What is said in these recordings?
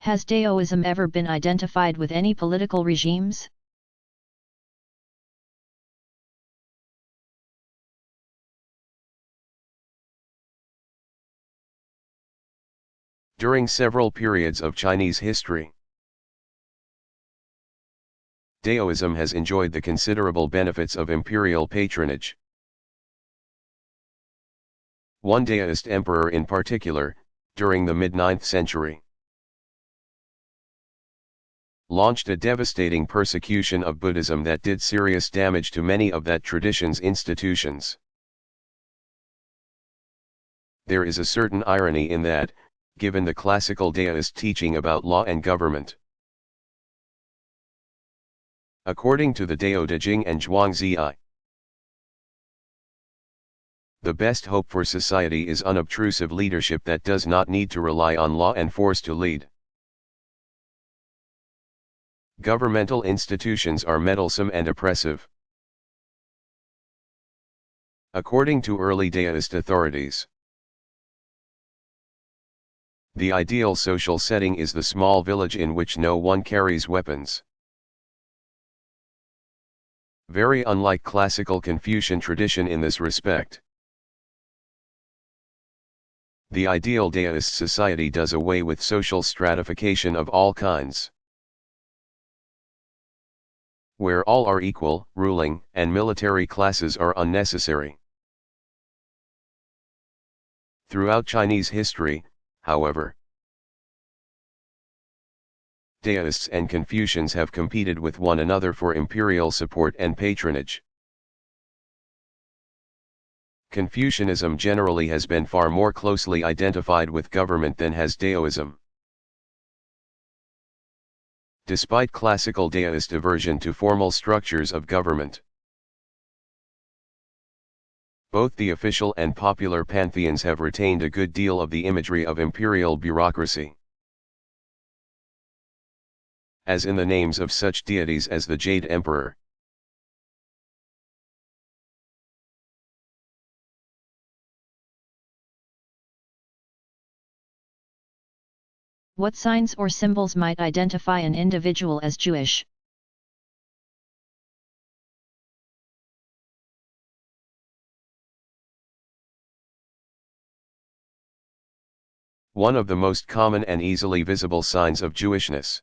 Has Daoism ever been identified with any political regimes? During several periods of Chinese history, Daoism has enjoyed the considerable benefits of imperial patronage. One Daoist emperor in particular, during the mid-9th century, launched a devastating persecution of Buddhism that did serious damage to many of that tradition's institutions. There is a certain irony in that, given the classical Daoist teaching about law and government. According to the Dao De Jing and Zhuangzi, the best hope for society is unobtrusive leadership that does not need to rely on law and force to lead. Governmental institutions are meddlesome and oppressive. According to early Daoist authorities, the ideal social setting is the small village in which no one carries weapons. Very unlike classical Confucian tradition in this respect. The ideal Daoist society does away with social stratification of all kinds. Where all are equal, ruling and military classes are unnecessary. Throughout Chinese history, however, Daoists and Confucians have competed with one another for imperial support and patronage. Confucianism generally has been far more closely identified with government than has Daoism. Despite classical Daoist aversion to formal structures of government, both the official and popular pantheons have retained a good deal of the imagery of imperial bureaucracy. As in the names of such deities as the Jade Emperor. What signs or symbols might identify an individual as Jewish? One of the most common and easily visible signs of Jewishness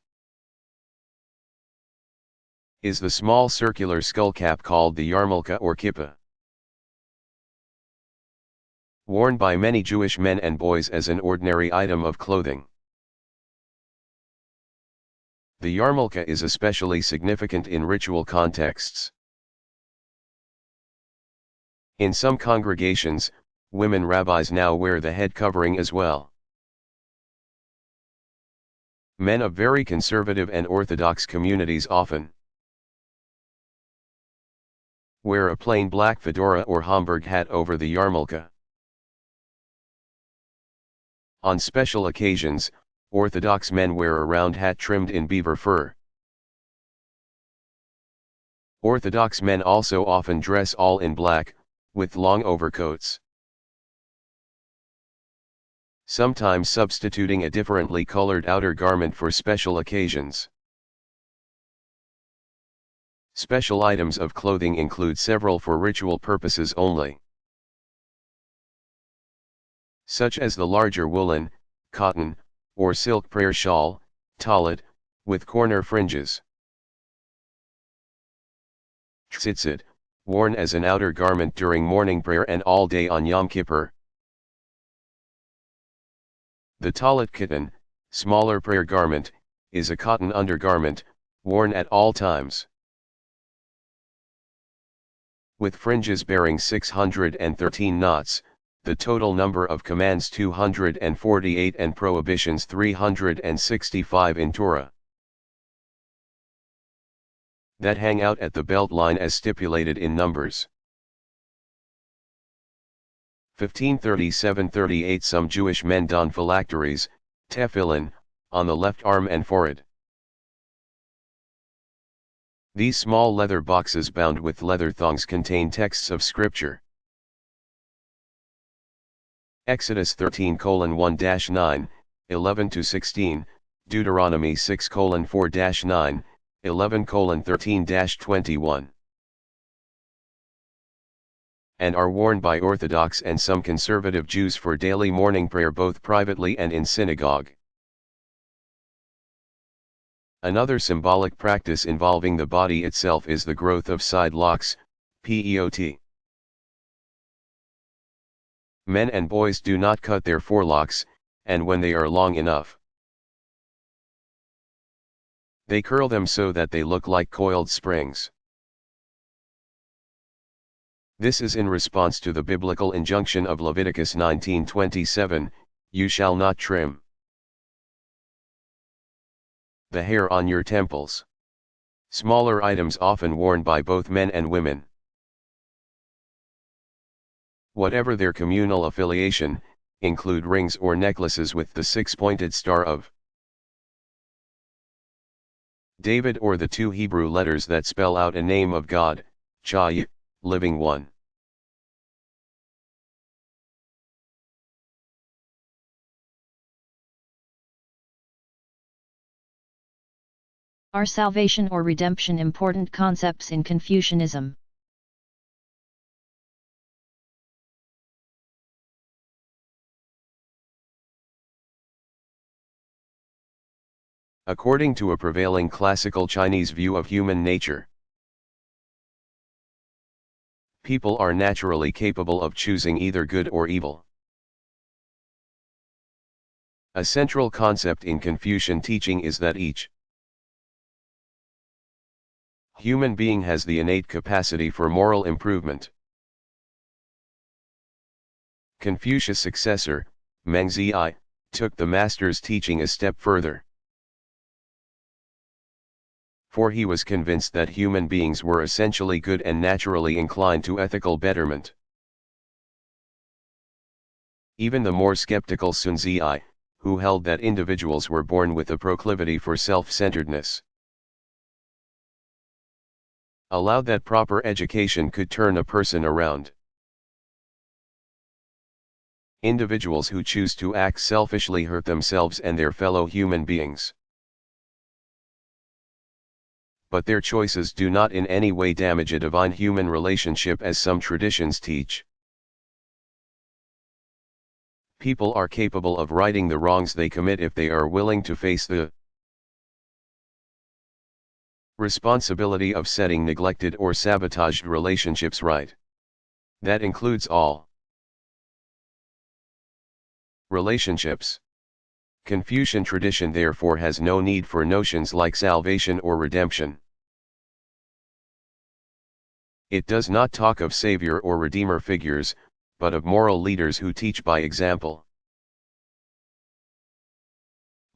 is the small circular skull cap called the yarmulke or kippah, worn by many Jewish men and boys as an ordinary item of clothing. The yarmulke is especially significant in ritual contexts. In some congregations, women rabbis now wear the head covering as well. Men of very conservative and orthodox communities often wear a plain black fedora or Homburg hat over the yarmulke. On special occasions, Orthodox men wear a round hat trimmed in beaver fur. Orthodox men also often dress all in black, with long overcoats, sometimes substituting a differently colored outer garment for special occasions. Special items of clothing include several for ritual purposes only, such as the larger woolen, cotton, or silk prayer shawl, talit, with corner fringes. Tzitzit, worn as an outer garment during morning prayer and all day on Yom Kippur. The talit katan, smaller prayer garment, is a cotton undergarment, worn at all times, with fringes bearing 613 knots, the total number of commands 248 and prohibitions 365 in Torah, that hang out at the belt line as stipulated in Numbers 15:37-38. Some Jewish men don phylacteries, tefillin, on the left arm and forehead. These small leather boxes bound with leather thongs contain texts of scripture. Exodus 13:1-9, 11-16, Deuteronomy 6:4-9, 11:13-21. And are worn by Orthodox and some conservative Jews for daily morning prayer both privately and in synagogue. Another symbolic practice involving the body itself is the growth of side locks, PEOT. Men and boys do not cut their forelocks, and when they are long enough, they curl them so that they look like coiled springs. This is in response to the biblical injunction of Leviticus 19:27, "You shall not trim the hair on your temples." Smaller items often worn by both men and women. Whatever their communal affiliation, include rings or necklaces with the six-pointed star of David or the two Hebrew letters that spell out a name of God, Chai, living one. Are salvation or redemption important concepts in Confucianism? According to a prevailing classical Chinese view of human nature, people are naturally capable of choosing either good or evil. A central concept in Confucian teaching is that each human being has the innate capacity for moral improvement. Confucius' successor, Meng Zhi, took the master's teaching a step further. For he was convinced that human beings were essentially good and naturally inclined to ethical betterment. Even the more skeptical Sun Zhi, who held that individuals were born with a proclivity for self-centeredness, allowed that proper education could turn a person around. Individuals who choose to act selfishly hurt themselves and their fellow human beings. But their choices do not in any way damage a divine human relationship as some traditions teach. People are capable of righting the wrongs they commit if they are willing to face the responsibility of setting neglected or sabotaged relationships right. That includes all relationships. Confucian tradition therefore has no need for notions like salvation or redemption. It does not talk of savior or redeemer figures, but of moral leaders who teach by example.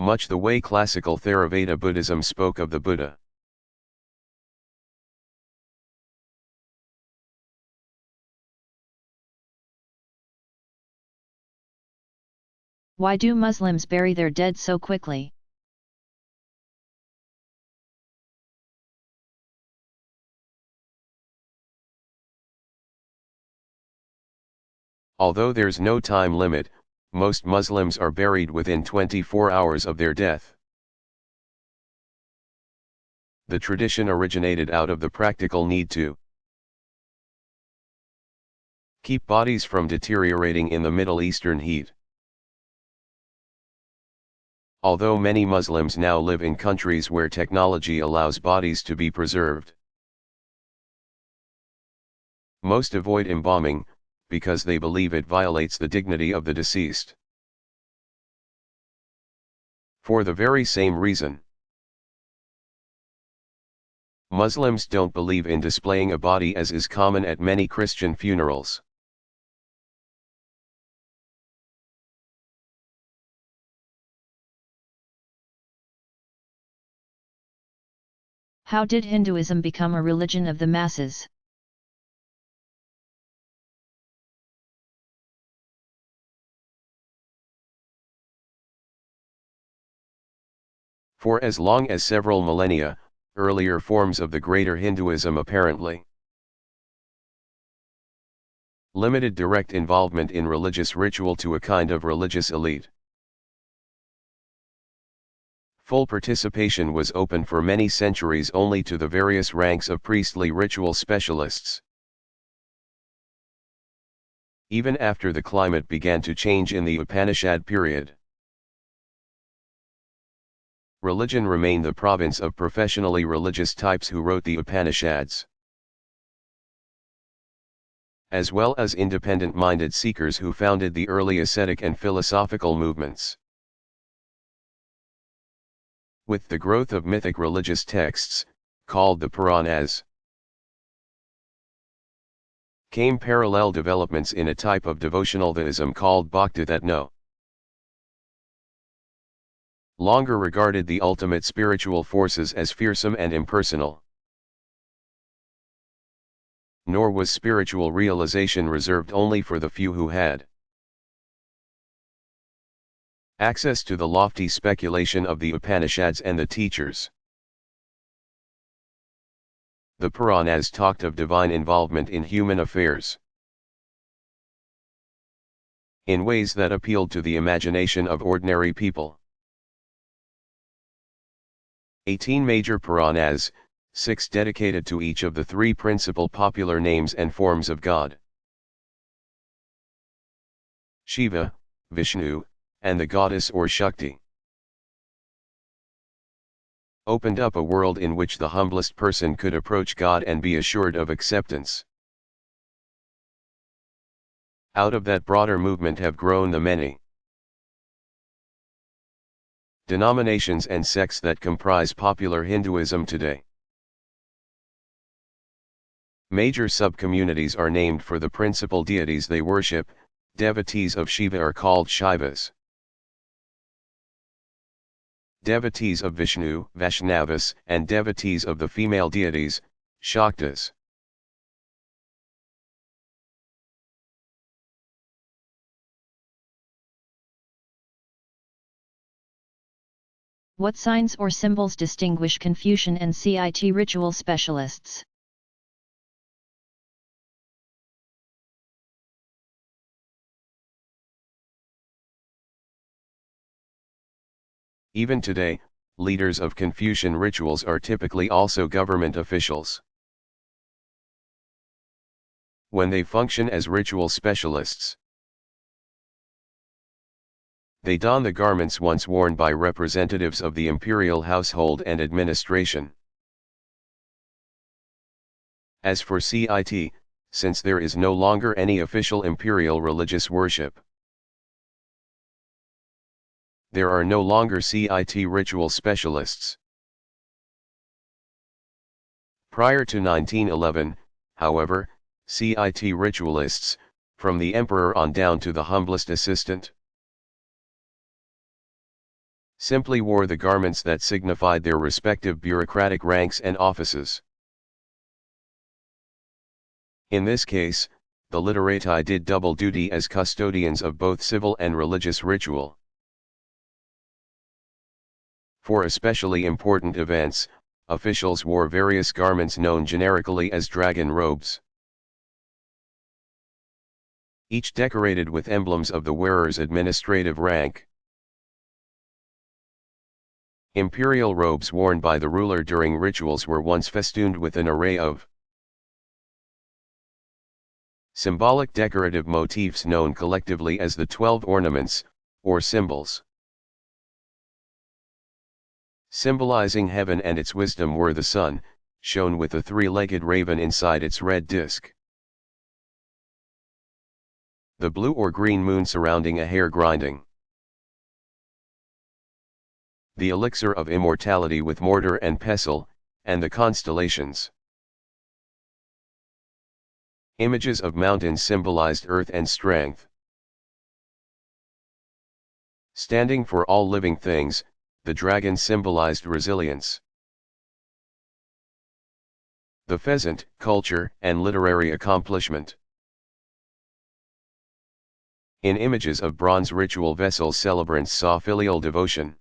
Much the way classical Theravada Buddhism spoke of the Buddha. Why do Muslims bury their dead so quickly? Although there's no time limit, most Muslims are buried within 24 hours of their death. The tradition originated out of the practical need to keep bodies from deteriorating in the Middle Eastern heat. Although many Muslims now live in countries where technology allows bodies to be preserved, most avoid embalming, because they believe it violates the dignity of the deceased. For the very same reason, Muslims don't believe in displaying a body as is common at many Christian funerals. How did Hinduism become a religion of the masses? For as long as several millennia, earlier forms of the greater Hinduism apparently limited direct involvement in religious ritual to a kind of religious elite. Full participation was open for many centuries only to the various ranks of priestly ritual specialists. Even after the climate began to change in the Upanishad period, religion remained the province of professionally religious types who wrote the Upanishads, as well as independent-minded seekers who founded the early ascetic and philosophical movements. With the growth of mythic religious texts, called the Puranas, came parallel developments in a type of devotional theism called bhakti that no longer regarded the ultimate spiritual forces as fearsome and impersonal. Nor was spiritual realization reserved only for the few who had access to the lofty speculation of the Upanishads and the teachers. The Puranas talked of divine involvement in human affairs in ways that appealed to the imagination of ordinary people. 18 major Puranas, 6 dedicated to each of the 3 principal popular names and forms of God: Shiva, Vishnu, and the goddess or Shakti, opened up a world in which the humblest person could approach God and be assured of acceptance. Out of that broader movement have grown the many denominations and sects that comprise popular Hinduism today. Major subcommunities are named for the principal deities they worship. Devotees of Shiva are called Shaivas. Devotees of Vishnu, Vaishnavas, and devotees of the female deities, Shaktas. What signs or symbols distinguish Confucian and CIT ritual specialists? Even today, leaders of Confucian rituals are typically also government officials. When they function as ritual specialists, they don the garments once worn by representatives of the imperial household and administration. As for CIT, since there is no longer any official imperial religious worship, there are no longer CIT ritual specialists. Prior to 1911, however, CIT ritualists, from the emperor on down to the humblest assistant, simply wore the garments that signified their respective bureaucratic ranks and offices. In this case, the literati did double duty as custodians of both civil and religious ritual. For especially important events, officials wore various garments known generically as dragon robes, each decorated with emblems of the wearer's administrative rank. Imperial robes worn by the ruler during rituals were once festooned with an array of symbolic decorative motifs known collectively as the 12 ornaments, or symbols. Symbolizing heaven and its wisdom were the sun, shown with a 3-legged raven inside its red disk; the blue or green moon surrounding a hair grinding; the elixir of immortality with mortar and pestle, and the constellations. Images of mountains symbolized earth and strength. Standing for all living things, the dragon symbolized resilience. The pheasant, culture and literary accomplishment. In images of bronze ritual vessels, celebrants saw filial devotion.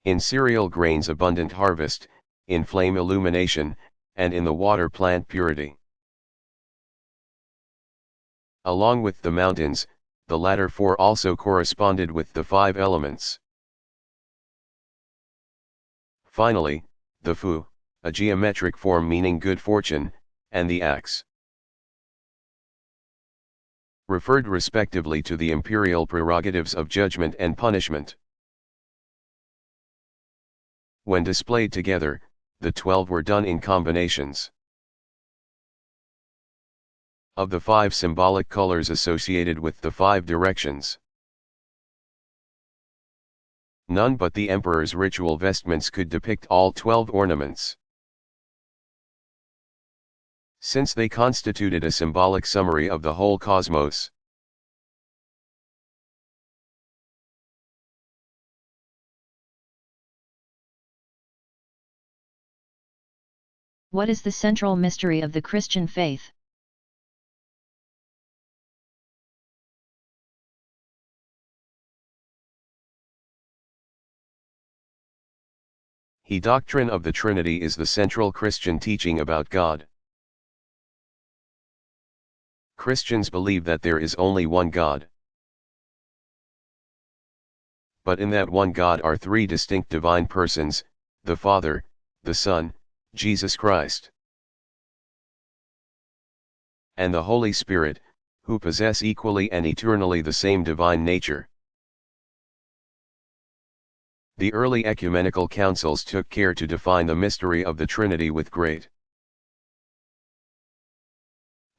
In cereal grains, abundant harvest; in flame, illumination; and in the water, plant purity. Along with the mountains, the latter 4 also corresponded with the 5 elements. Finally, the fu, a geometric form meaning good fortune, and the axe, referred respectively to the imperial prerogatives of judgment and punishment. When displayed together, the 12 were done in combinations of the 5 symbolic colors associated with the 5 directions. None but the emperor's ritual vestments could depict all 12 ornaments, since they constituted a symbolic summary of the whole cosmos. What is the central mystery of the Christian faith? The doctrine of the Trinity is the central Christian teaching about God. Christians believe that there is only one God. But in that one God are 3 distinct divine persons, the Father, the Son, Jesus Christ, and the Holy Spirit, who possess equally and eternally the same divine nature. The early ecumenical councils took care to define the mystery of the Trinity with great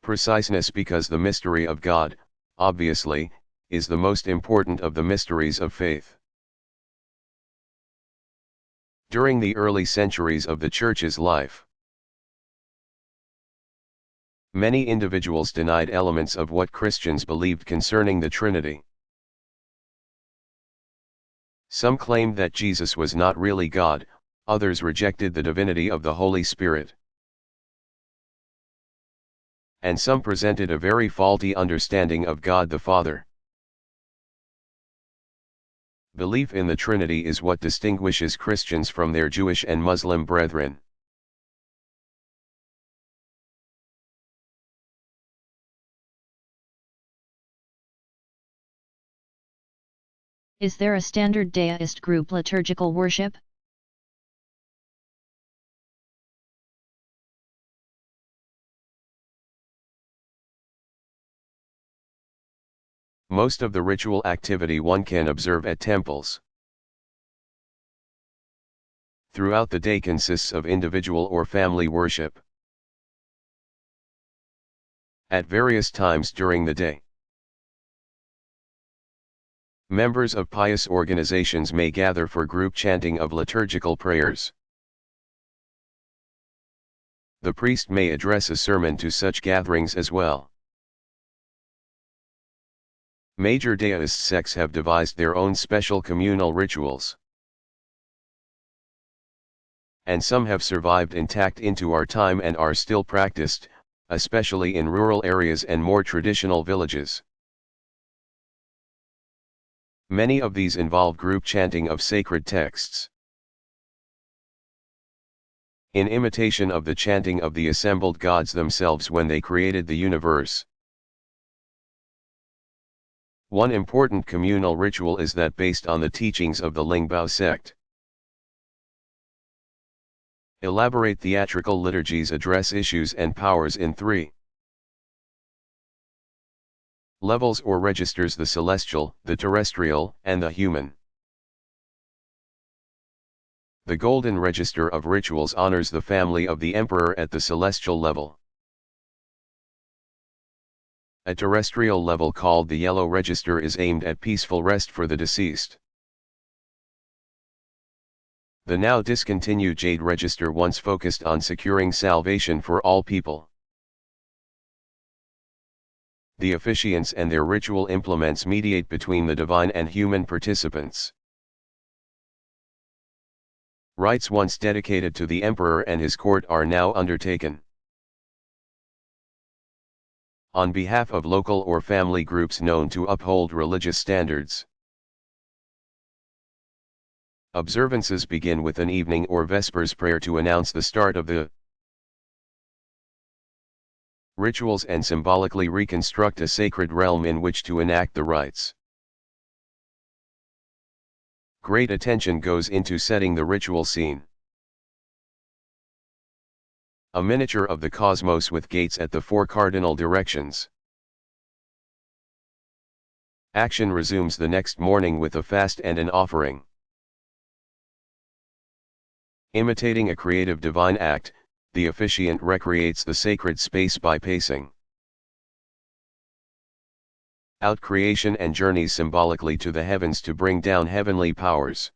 preciseness, because the mystery of God, obviously, is the most important of the mysteries of faith. During the early centuries of the Church's life, many individuals denied elements of what Christians believed concerning the Trinity. Some claimed that Jesus was not really God, others rejected the divinity of the Holy Spirit, and some presented a very faulty understanding of God the Father. Belief in the Trinity is what distinguishes Christians from their Jewish and Muslim brethren. Is there a standard deist group liturgical worship? Most of the ritual activity one can observe at temples throughout the day consists of individual or family worship at various times during the day. Members of pious organizations may gather for group chanting of liturgical prayers. The priest may address a sermon to such gatherings as well. Major deist sects have devised their own special communal rituals, and some have survived intact into our time and are still practiced, especially in rural areas and more traditional villages. Many of these involve group chanting of sacred texts, in imitation of the chanting of the assembled gods themselves when they created the universe. One important communal ritual is that based on the teachings of the Lingbao sect. Elaborate theatrical liturgies address issues and powers in 3 levels or registers: the celestial, the terrestrial, and the human. The golden register of rituals honors the family of the emperor at the celestial level. A terrestrial level called the yellow register is aimed at peaceful rest for the deceased. The now discontinued jade register once focused on securing salvation for all people. The officiants and their ritual implements mediate between the divine and human participants. Rites once dedicated to the emperor and his court are now undertaken on behalf of local or family groups known to uphold religious standards. Observances begin with an evening or vespers prayer to announce the start of the rituals and symbolically reconstruct a sacred realm in which to enact the rites. Great attention goes into setting the ritual scene. A miniature of the cosmos with gates at the 4 cardinal directions. Action resumes the next morning with a fast and an offering. Imitating a creative divine act, the officiant recreates the sacred space by pacing out creation and journeys symbolically to the heavens to bring down heavenly powers.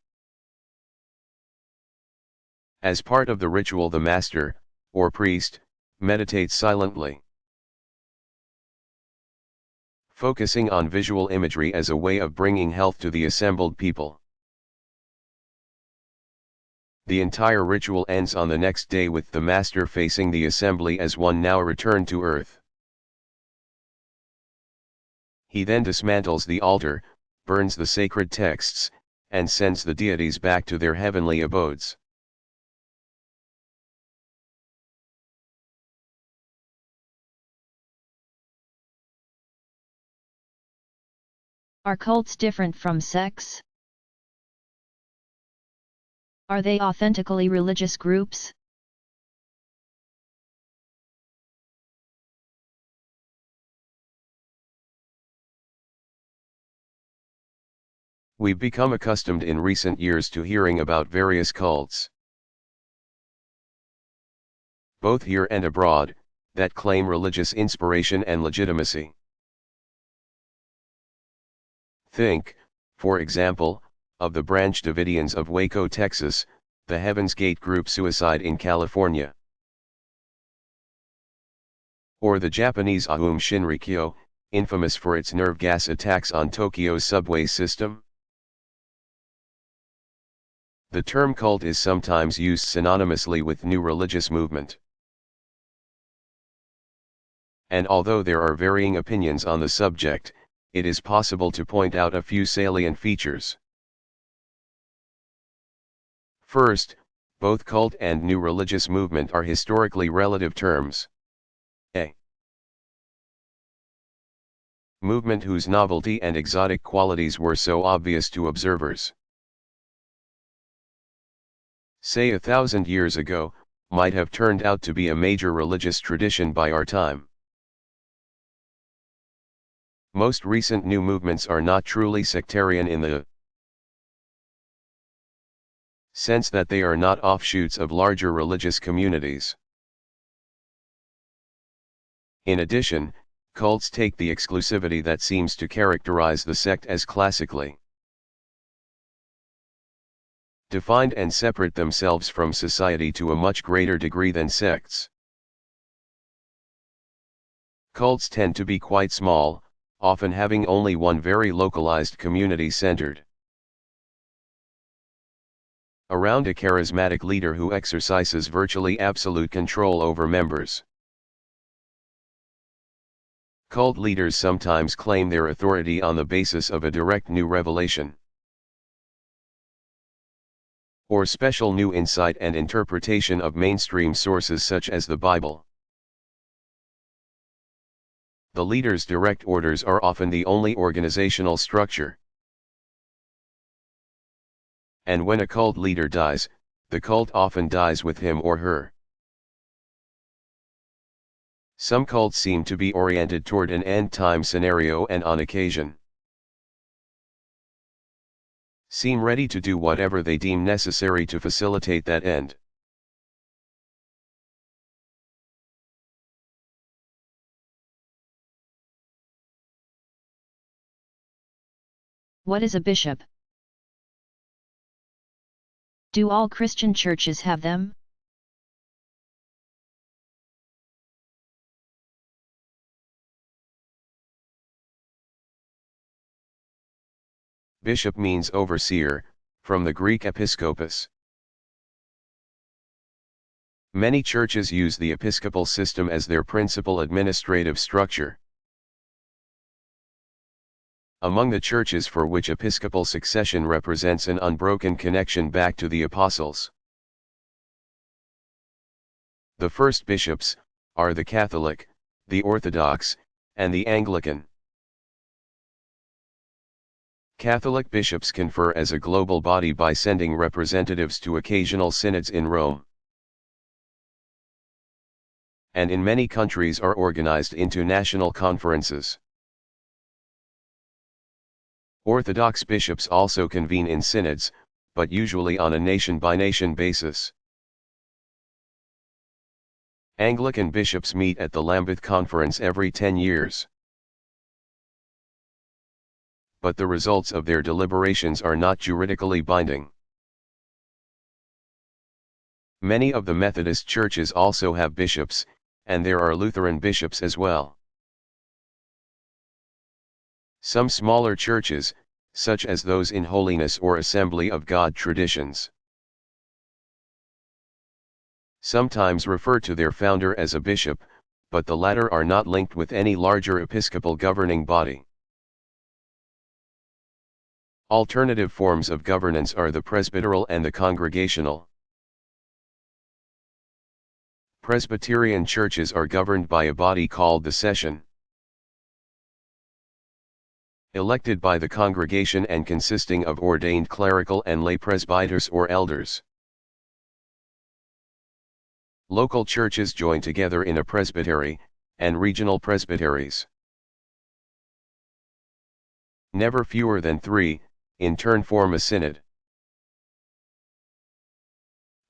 As part of the ritual, the master, or priest, meditates silently, focusing on visual imagery as a way of bringing health to the assembled people. The entire ritual ends on the next day with the master facing the assembly as one now returned to earth. He then dismantles the altar, burns the sacred texts, and sends the deities back to their heavenly abodes. Are cults different from sects? Are they authentically religious groups? We've become accustomed in recent years to hearing about various cults, both here and abroad, that claim religious inspiration and legitimacy. Think, for example, of the Branch Davidians of Waco, Texas, the Heaven's Gate group Suicide in California, or the Japanese Aum Shinrikyo, infamous for its nerve gas attacks on Tokyo's subway system. The term cult is sometimes used synonymously with new religious movement. And although there are varying opinions on the subject, it is possible to point out a few salient features. First, both cult and new religious movement are historically relative terms. A movement whose novelty and exotic qualities were so obvious to observers, say 1,000 years ago, might have turned out to be a major religious tradition by our time. Most recent new movements are not truly sectarian in the sense that they are not offshoots of larger religious communities. In addition, cults take the exclusivity that seems to characterize the sect as classically defined and separate themselves from society to a much greater degree than sects. Cults tend to be quite small, often having only one very localized community centered around a charismatic leader who exercises virtually absolute control over members. Cult leaders sometimes claim their authority on the basis of a direct new revelation or special new insight and interpretation of mainstream sources such as the Bible. The leader's direct orders are often the only organizational structure. And when a cult leader dies, the cult often dies with him or her. Some cults seem to be oriented toward an end-time scenario and on occasion seem ready to do whatever they deem necessary to facilitate that end. What is a bishop? Do all Christian churches have them? Bishop means overseer, from the Greek episkopos. Many churches use the episcopal system as their principal administrative structure. Among the churches for which episcopal succession represents an unbroken connection back to the apostles, the first bishops are the Catholic, the Orthodox, and the Anglican. Catholic bishops confer as a global body by sending representatives to occasional synods in Rome. and in many countries are organized into national conferences. Orthodox bishops also convene in synods, but usually on a nation-by-nation basis. Anglican bishops meet at the Lambeth Conference every 10 years. But the results of their deliberations are not juridically binding. Many of the Methodist churches also have bishops, and there are Lutheran bishops as well. Some smaller churches, such as those in Holiness or Assembly of God traditions, sometimes refer to their founder as a bishop, but the latter are not linked with any larger episcopal governing body. Alternative forms of governance are the presbyteral and the congregational. Presbyterian churches are governed by a body called the session, elected by the congregation and consisting of ordained clerical and lay presbyters or elders. Local churches join together in a presbytery, and regional presbyteries, never fewer than 3, in turn form a synod.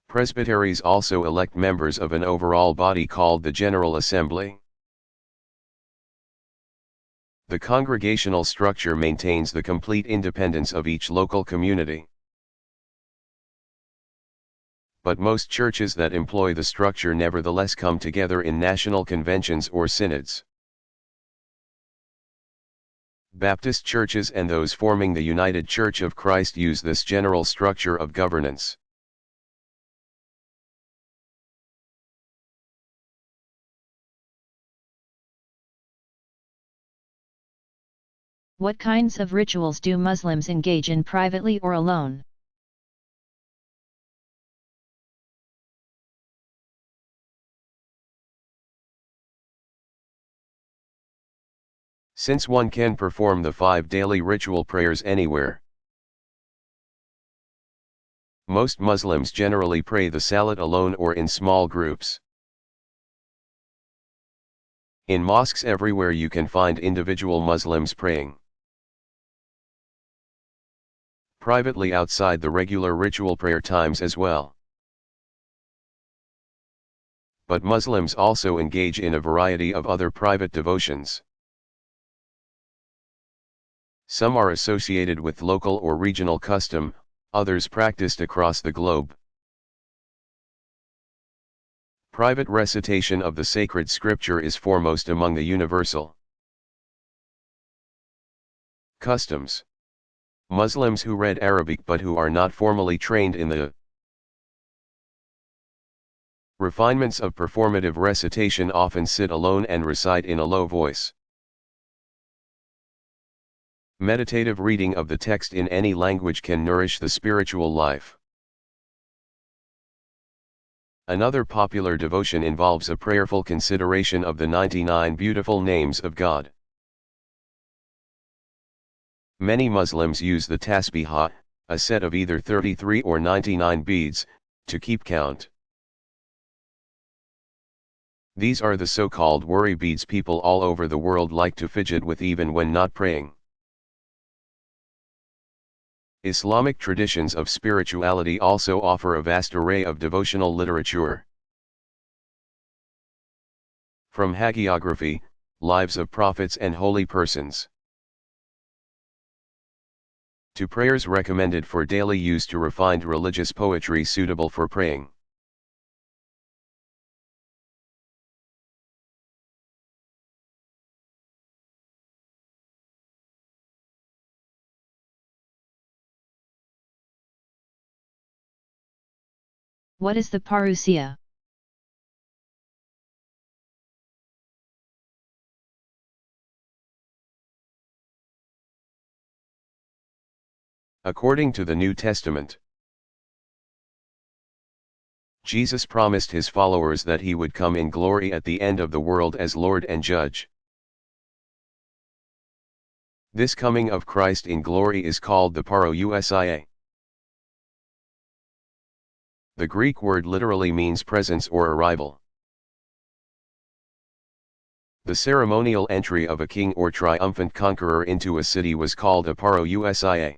Presbyteries also elect members of an overall body called the General Assembly. The congregational structure maintains the complete independence of each local community. But most churches that employ the structure nevertheless come together in national conventions or synods. Baptist churches and those forming the United Church of Christ use this general structure of governance. What kinds of rituals do Muslims engage in privately or alone? Since one can perform the 5 daily ritual prayers anywhere, most Muslims generally pray the Salat alone or in small groups. In mosques everywhere you can find individual Muslims praying privately outside the regular ritual prayer times as well. But Muslims also engage in a variety of other private devotions. Some are associated with local or regional custom, others practiced across the globe. Private recitation of the sacred scripture is foremost among the universal customs. Muslims who read Arabic but who are not formally trained in the refinements of performative recitation often sit alone and recite in a low voice. Meditative reading of the text in any language can nourish the spiritual life. Another popular devotion involves a prayerful consideration of the 99 beautiful names of God. Many Muslims use the tasbihah, a set of either 33 or 99 beads, to keep count. These are the so-called worry beads people all over the world like to fidget with even when not praying. Islamic traditions of spirituality also offer a vast array of devotional literature. From hagiography, lives of prophets and holy persons, to prayers recommended for daily use to refined religious poetry suitable for praying. What is the parousia? According to the New Testament, Jesus promised his followers that he would come in glory at the end of the world as Lord and Judge. This coming of Christ in glory is called the parousia. The Greek word literally means presence or arrival. The ceremonial entry of a king or triumphant conqueror into a city was called a parousia.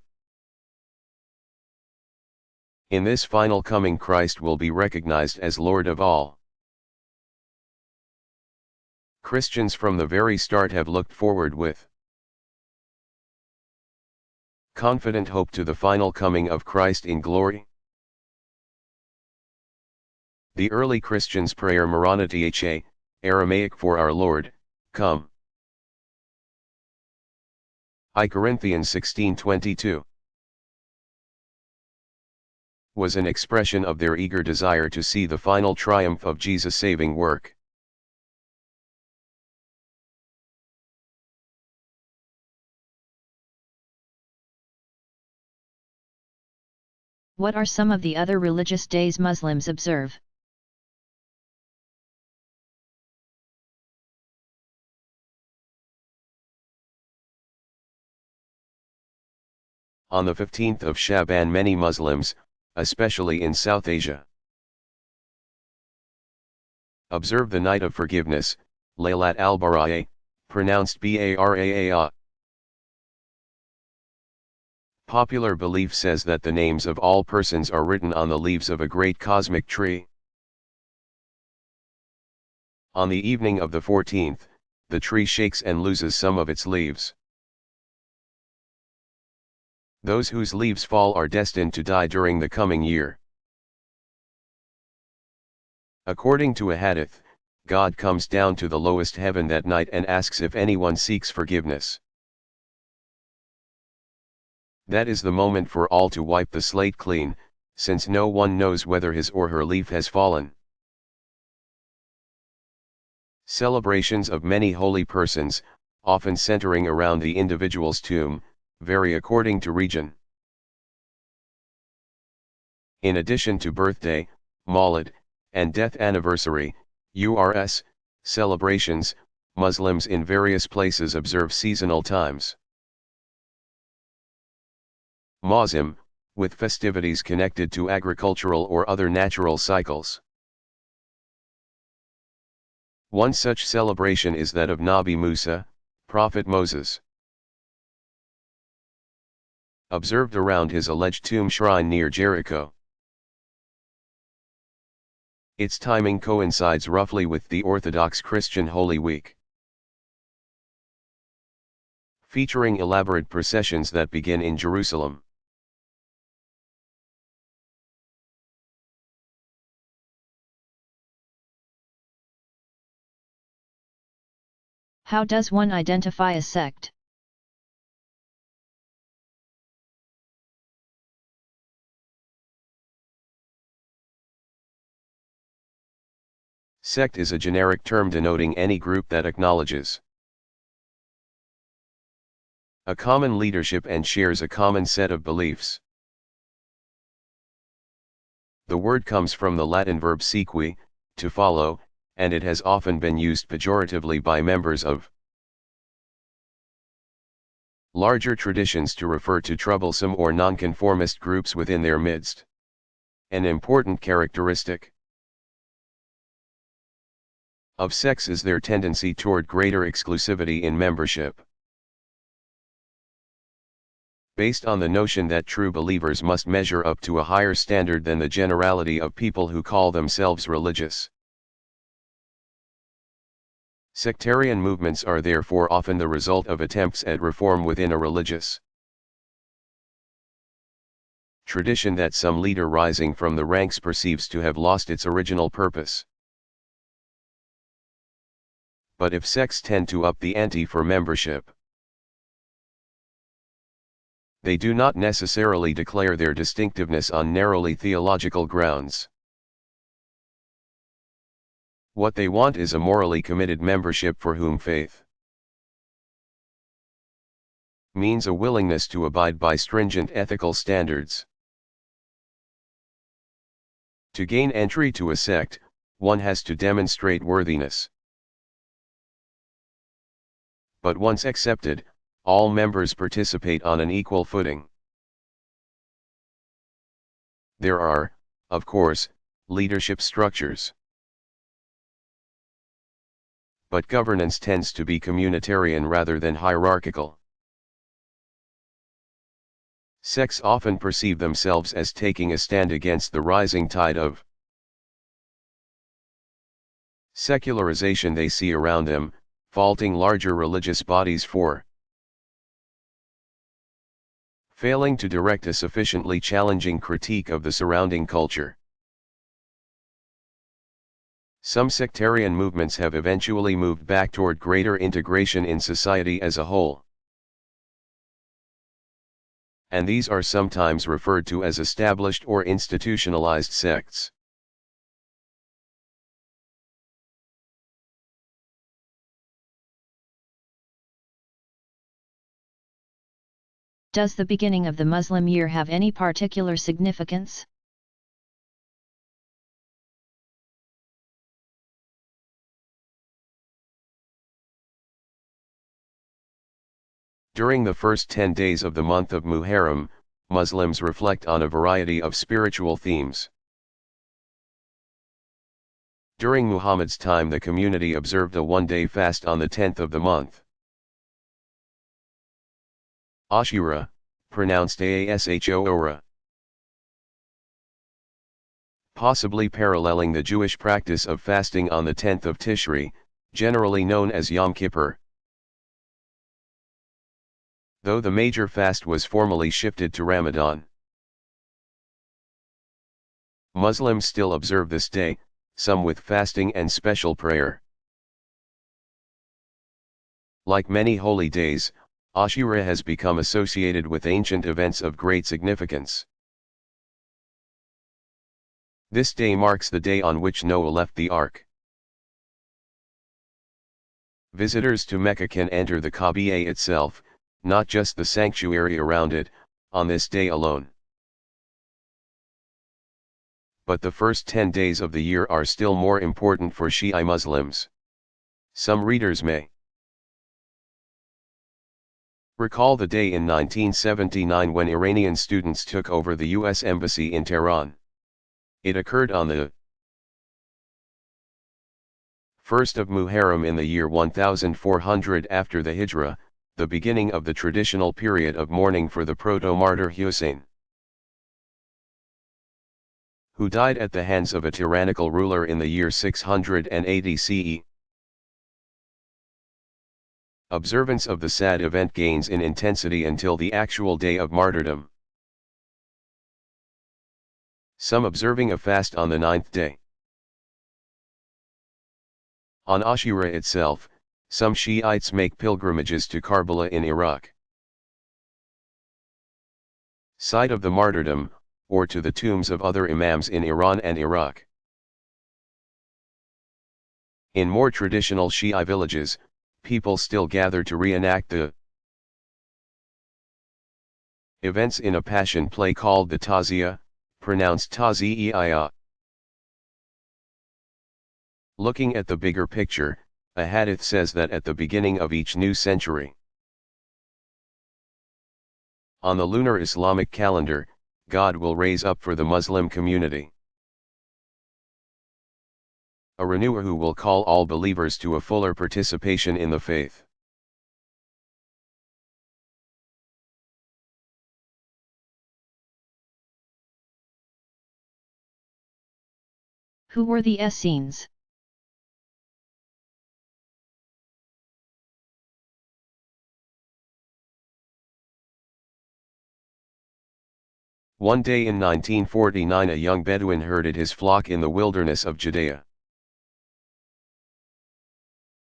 In this final coming, Christ will be recognized as Lord of all. Christians from the very start have looked forward with confident hope to the final coming of Christ in glory. The early Christians' prayer Maranatha, Aramaic for our Lord, come. I Corinthians 16:22 was an expression of their eager desire to see the final triumph of Jesus' saving work. What are some of the other religious days Muslims observe? On the 15th of Shaban, many Muslims, especially in South Asia, observe the night of forgiveness, Laylat al-Bara'ah, pronounced Bara'a. Popular belief says that the names of all persons are written on the leaves of a great cosmic tree. On the evening of the 14th, the tree shakes and loses some of its leaves. Those whose leaves fall are destined to die during the coming year. According to a hadith, God comes down to the lowest heaven that night and asks if anyone seeks forgiveness. That is the moment for all to wipe the slate clean, since no one knows whether his or her leaf has fallen. Celebrations of many holy persons, often centering around the individual's tomb, vary according to region. In addition to birthday, Mawlid, and death anniversary, URS, celebrations, Muslims in various places observe seasonal times. Mawsim, with festivities connected to agricultural or other natural cycles. One such celebration is that of Nabi Musa, Prophet Moses. Observed around his alleged tomb shrine near Jericho. Its timing coincides roughly with the Orthodox Christian Holy Week, featuring elaborate processions that begin in Jerusalem. How does one identify a sect? Sect is a generic term denoting any group that acknowledges a common leadership and shares a common set of beliefs. The word comes from the Latin verb sequi, to follow, and it has often been used pejoratively by members of larger traditions to refer to troublesome or nonconformist groups within their midst. An important characteristic of sects is their tendency toward greater exclusivity in membership, based on the notion that true believers must measure up to a higher standard than the generality of people who call themselves religious. Sectarian movements are therefore often the result of attempts at reform within a religious tradition that some leader rising from the ranks perceives to have lost its original purpose. But if sects tend to up the ante for membership, they do not necessarily declare their distinctiveness on narrowly theological grounds. What they want is a morally committed membership for whom faith means a willingness to abide by stringent ethical standards. To gain entry to a sect, one has to demonstrate worthiness. But once accepted, all members participate on an equal footing. There are, of course, leadership structures. but governance tends to be communitarian rather than hierarchical. Sects often perceive themselves as taking a stand against the rising tide of secularization they see around them, faulting larger religious bodies for failing to direct a sufficiently challenging critique of the surrounding culture. Some sectarian movements have eventually moved back toward greater integration in society as a whole, and these are sometimes referred to as established or institutionalized sects. Does the beginning of the Muslim year have any particular significance? During the first 10 days of the month of Muharram, Muslims reflect on a variety of spiritual themes. During Muhammad's time, the community observed a one-day fast on the 10th of the month. Ashura, pronounced Ashura, possibly paralleling the Jewish practice of fasting on the 10th of Tishri, generally known as Yom Kippur. Though the major fast was formally shifted to Ramadan, Muslims still observe this day, some with fasting and special prayer. Like many holy days, Ashura has become associated with ancient events of great significance. This day marks the day on which Noah left the ark. Visitors to Mecca can enter the Kaaba itself, not just the sanctuary around it, on this day alone. But the first 10 days of the year are still more important for Shi'i Muslims. Some readers may recall the day in 1979 when Iranian students took over the U.S. Embassy in Tehran. It occurred on the 1st of Muharram in the year 1400 after the Hijra, the beginning of the traditional period of mourning for the proto-martyr Hussein, who died at the hands of a tyrannical ruler in the year 680 CE. Observance of the sad event gains in intensity until the actual day of martyrdom, some observing a fast on the 9th day. On Ashura itself, some Shiites make pilgrimages to Karbala in Iraq, site of the martyrdom, or to the tombs of other imams in Iran and Iraq. In more traditional Shi'i villages, people still gather to reenact the events in a passion play called the Taziyah, pronounced Taziyah. Looking at the bigger picture, a hadith says that at the beginning of each new century, on the lunar Islamic calendar, God will raise up for the Muslim community a renewer who will call all believers to a fuller participation in the faith. Who were the Essenes? One day in 1949 a young Bedouin herded his flock in the wilderness of Judea,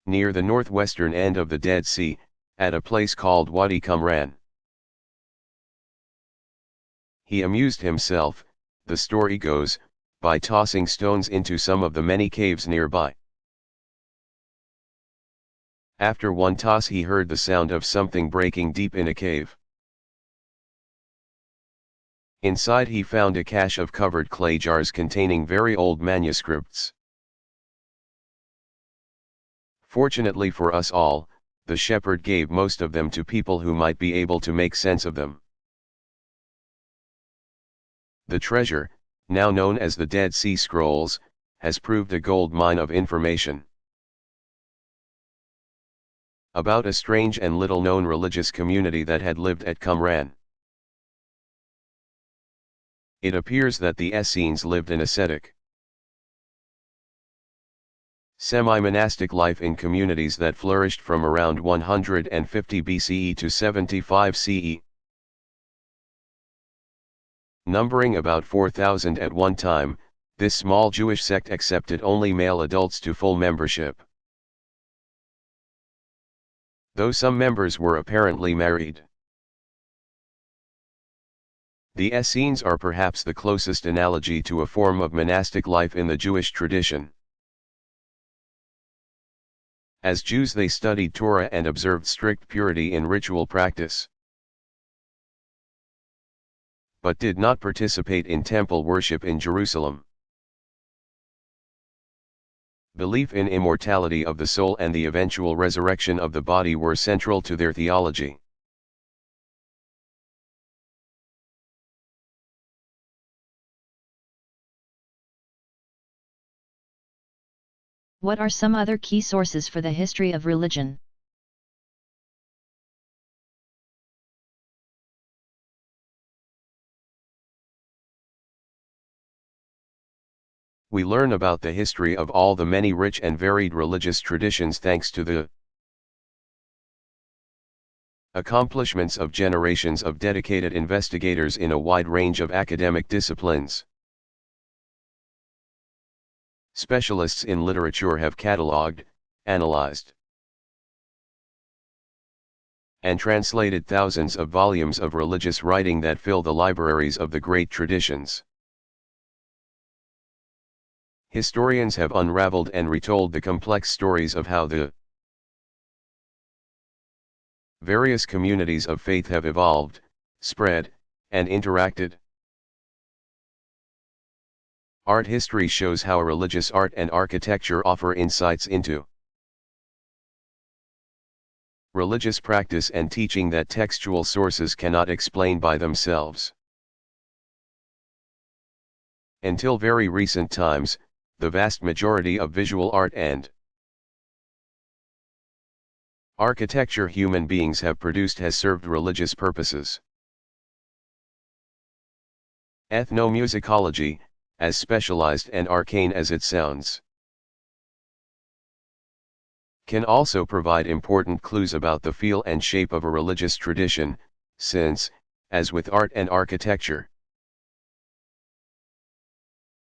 near the northwestern end of the Dead Sea, at a place called Wadi Qumran. He amused himself, the story goes, by tossing stones into some of the many caves nearby. After one toss he heard the sound of something breaking deep in a cave. Inside he found a cache of covered clay jars containing very old manuscripts. Fortunately for us all, the shepherd gave most of them to people who might be able to make sense of them. The treasure, now known as the Dead Sea Scrolls, has proved a gold mine of information. about a strange and little-known religious community that had lived at Qumran. It appears that the Essenes lived an ascetic, semi-monastic life in communities that flourished from around 150 BCE to 75 CE. Numbering about 4,000 at one time, this small Jewish sect accepted only male adults to full membership, though some members were apparently married. The Essenes are perhaps the closest analogy to a form of monastic life in the Jewish tradition. As Jews they studied Torah and observed strict purity in ritual practice, but did not participate in temple worship in Jerusalem. Belief in immortality of the soul and the eventual resurrection of the body were central to their theology. What are some other key sources for the history of religion? We learn about the history of all the many rich and varied religious traditions thanks to the accomplishments of generations of dedicated investigators in a wide range of academic disciplines. Specialists in literature have catalogued, analyzed, and translated thousands of volumes of religious writing that fill the libraries of the great traditions. Historians have unraveled and retold the complex stories of how the various communities of faith have evolved, spread, and interacted. Art history shows how religious art and architecture offer insights into religious practice and teaching that textual sources cannot explain by themselves. Until very recent times, the vast majority of visual art and architecture human beings have produced has served religious purposes. Ethnomusicology, as specialized and arcane as it sounds, can also provide important clues about the feel and shape of a religious tradition, since, as with art and architecture,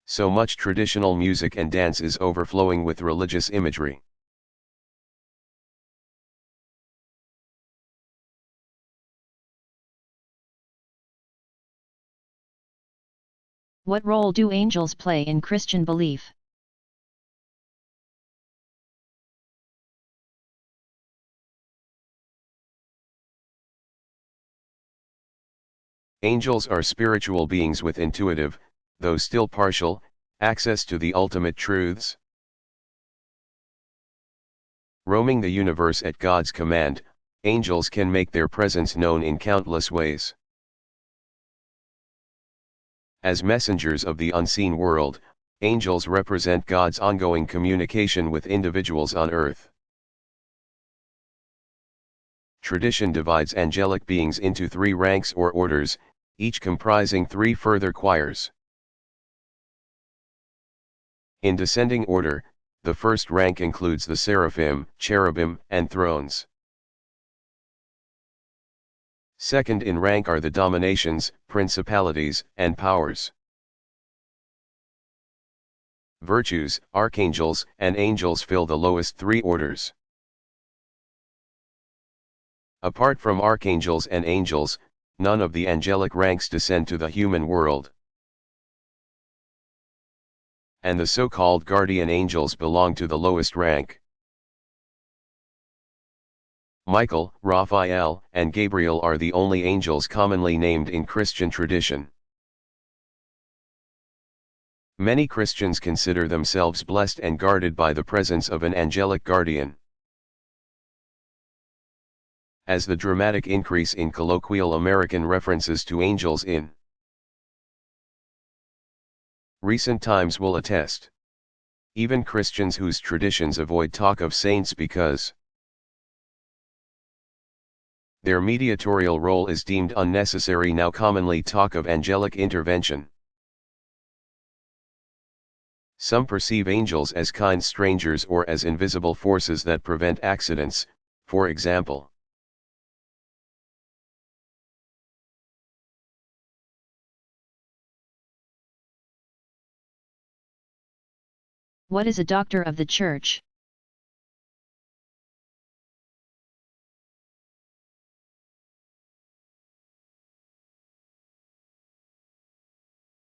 so much traditional music and dance is overflowing with religious imagery. What role do angels play in Christian belief? Angels are spiritual beings with intuitive, though still partial, access to the ultimate truths. Roaming the universe at God's command, angels can make their presence known in countless ways. As messengers of the unseen world, angels represent God's ongoing communication with individuals on earth. Tradition divides angelic beings into 3 ranks or orders, each comprising 3 further choirs. In descending order, the first rank includes the seraphim, cherubim, and thrones. Second in rank are the dominations, principalities, and powers. Virtues, archangels, and angels fill the lowest 3 orders. Apart from archangels and angels, none of the angelic ranks descend to the human world. And the so-called guardian angels belong to the lowest rank. Michael, Raphael, and Gabriel are the only angels commonly named in Christian tradition. Many Christians consider themselves blessed and guarded by the presence of an angelic guardian. As the dramatic increase in colloquial American references to angels in recent times will attest. Even Christians whose traditions avoid talk of saints because Their mediatorial role is deemed unnecessary. Now commonly talk of angelic intervention. Some perceive angels as kind strangers or as invisible forces that prevent accidents, for example. What is a doctor of the Church?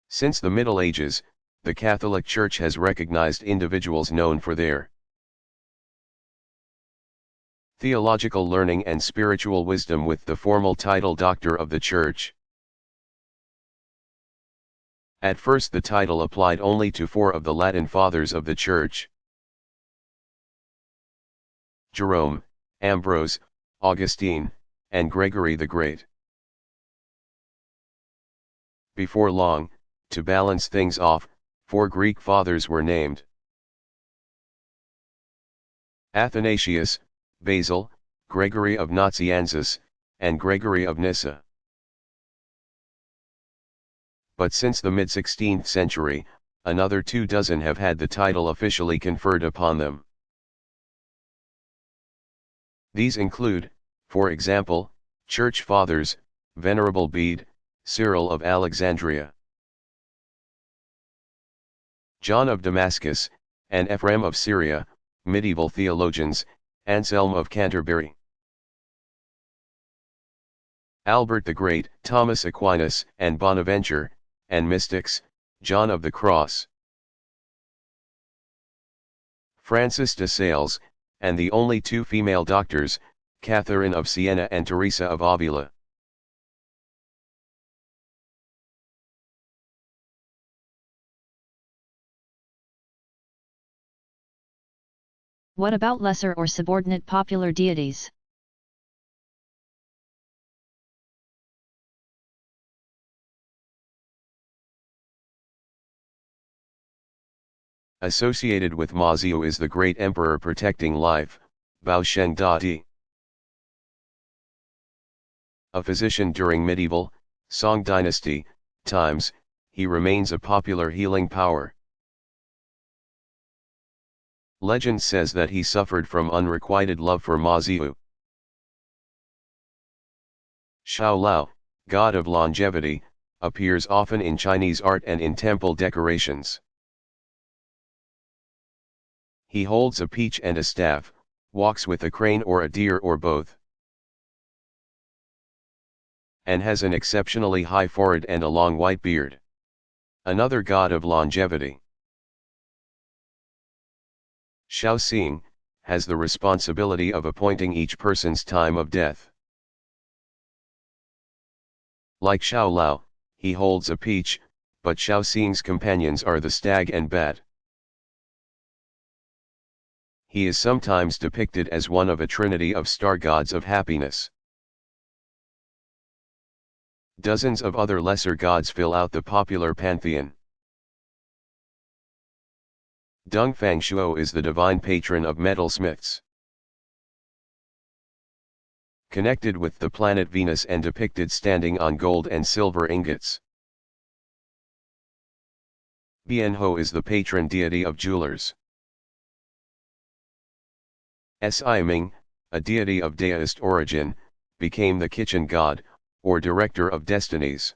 Since the Middle Ages, the Catholic Church has recognized individuals known for their theological learning and spiritual wisdom with the formal title Doctor of the Church. At first the title applied only to 4 of the Latin Fathers of the Church: Jerome, Ambrose, Augustine, and Gregory the Great. Before long, to balance things off, 4 Greek fathers were named: Athanasius, Basil, Gregory of Nazianzus, and Gregory of Nyssa. But since the mid-16th century, another 24 have had the title officially conferred upon them. These include, for example, Church Fathers, Venerable Bede, Cyril of Alexandria, John of Damascus, and Ephraim of Syria, medieval theologians, Anselm of Canterbury, Albert the Great, Thomas Aquinas and Bonaventure, and mystics, John of the Cross, Francis de Sales, and the only 2 female doctors, Catherine of Siena and Teresa of Avila. What about lesser or subordinate popular deities? Associated with Maziu is the great emperor protecting life, Bao Shen Dati. A physician during medieval, Song dynasty, times, he remains a popular healing power. Legend says that he suffered from unrequited love for Maziu. Xiao Lao, god of longevity, appears often in Chinese art and in temple decorations. He holds a peach and a staff, walks with a crane or a deer or both, and has an exceptionally high forehead and a long white beard. Another god of longevity, Xiao Xing, has the responsibility of appointing each person's time of death. Like Xiao Lao, he holds a peach, but Xiao Xing's companions are the stag and bat. He is sometimes depicted as one of a trinity of star gods of happiness. Dozens of other lesser gods fill out the popular pantheon. Dongfang Shuo is the divine patron of metalsmiths. Connected with the planet Venus and depicted standing on gold and silver ingots. Bianho is the patron deity of jewelers. Si Ming, a deity of deist origin, became the kitchen god, or director of destinies,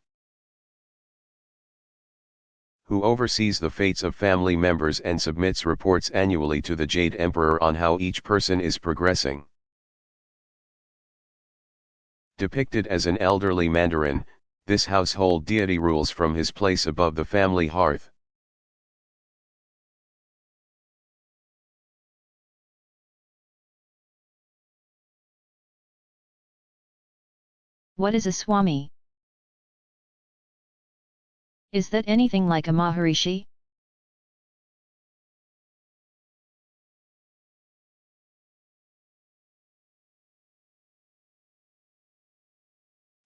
who oversees the fates of family members and submits reports annually to the Jade Emperor on how each person is progressing. Depicted as an elderly mandarin, this household deity rules from his place above the family hearth. What is a Swami? Is that anything like a Maharishi?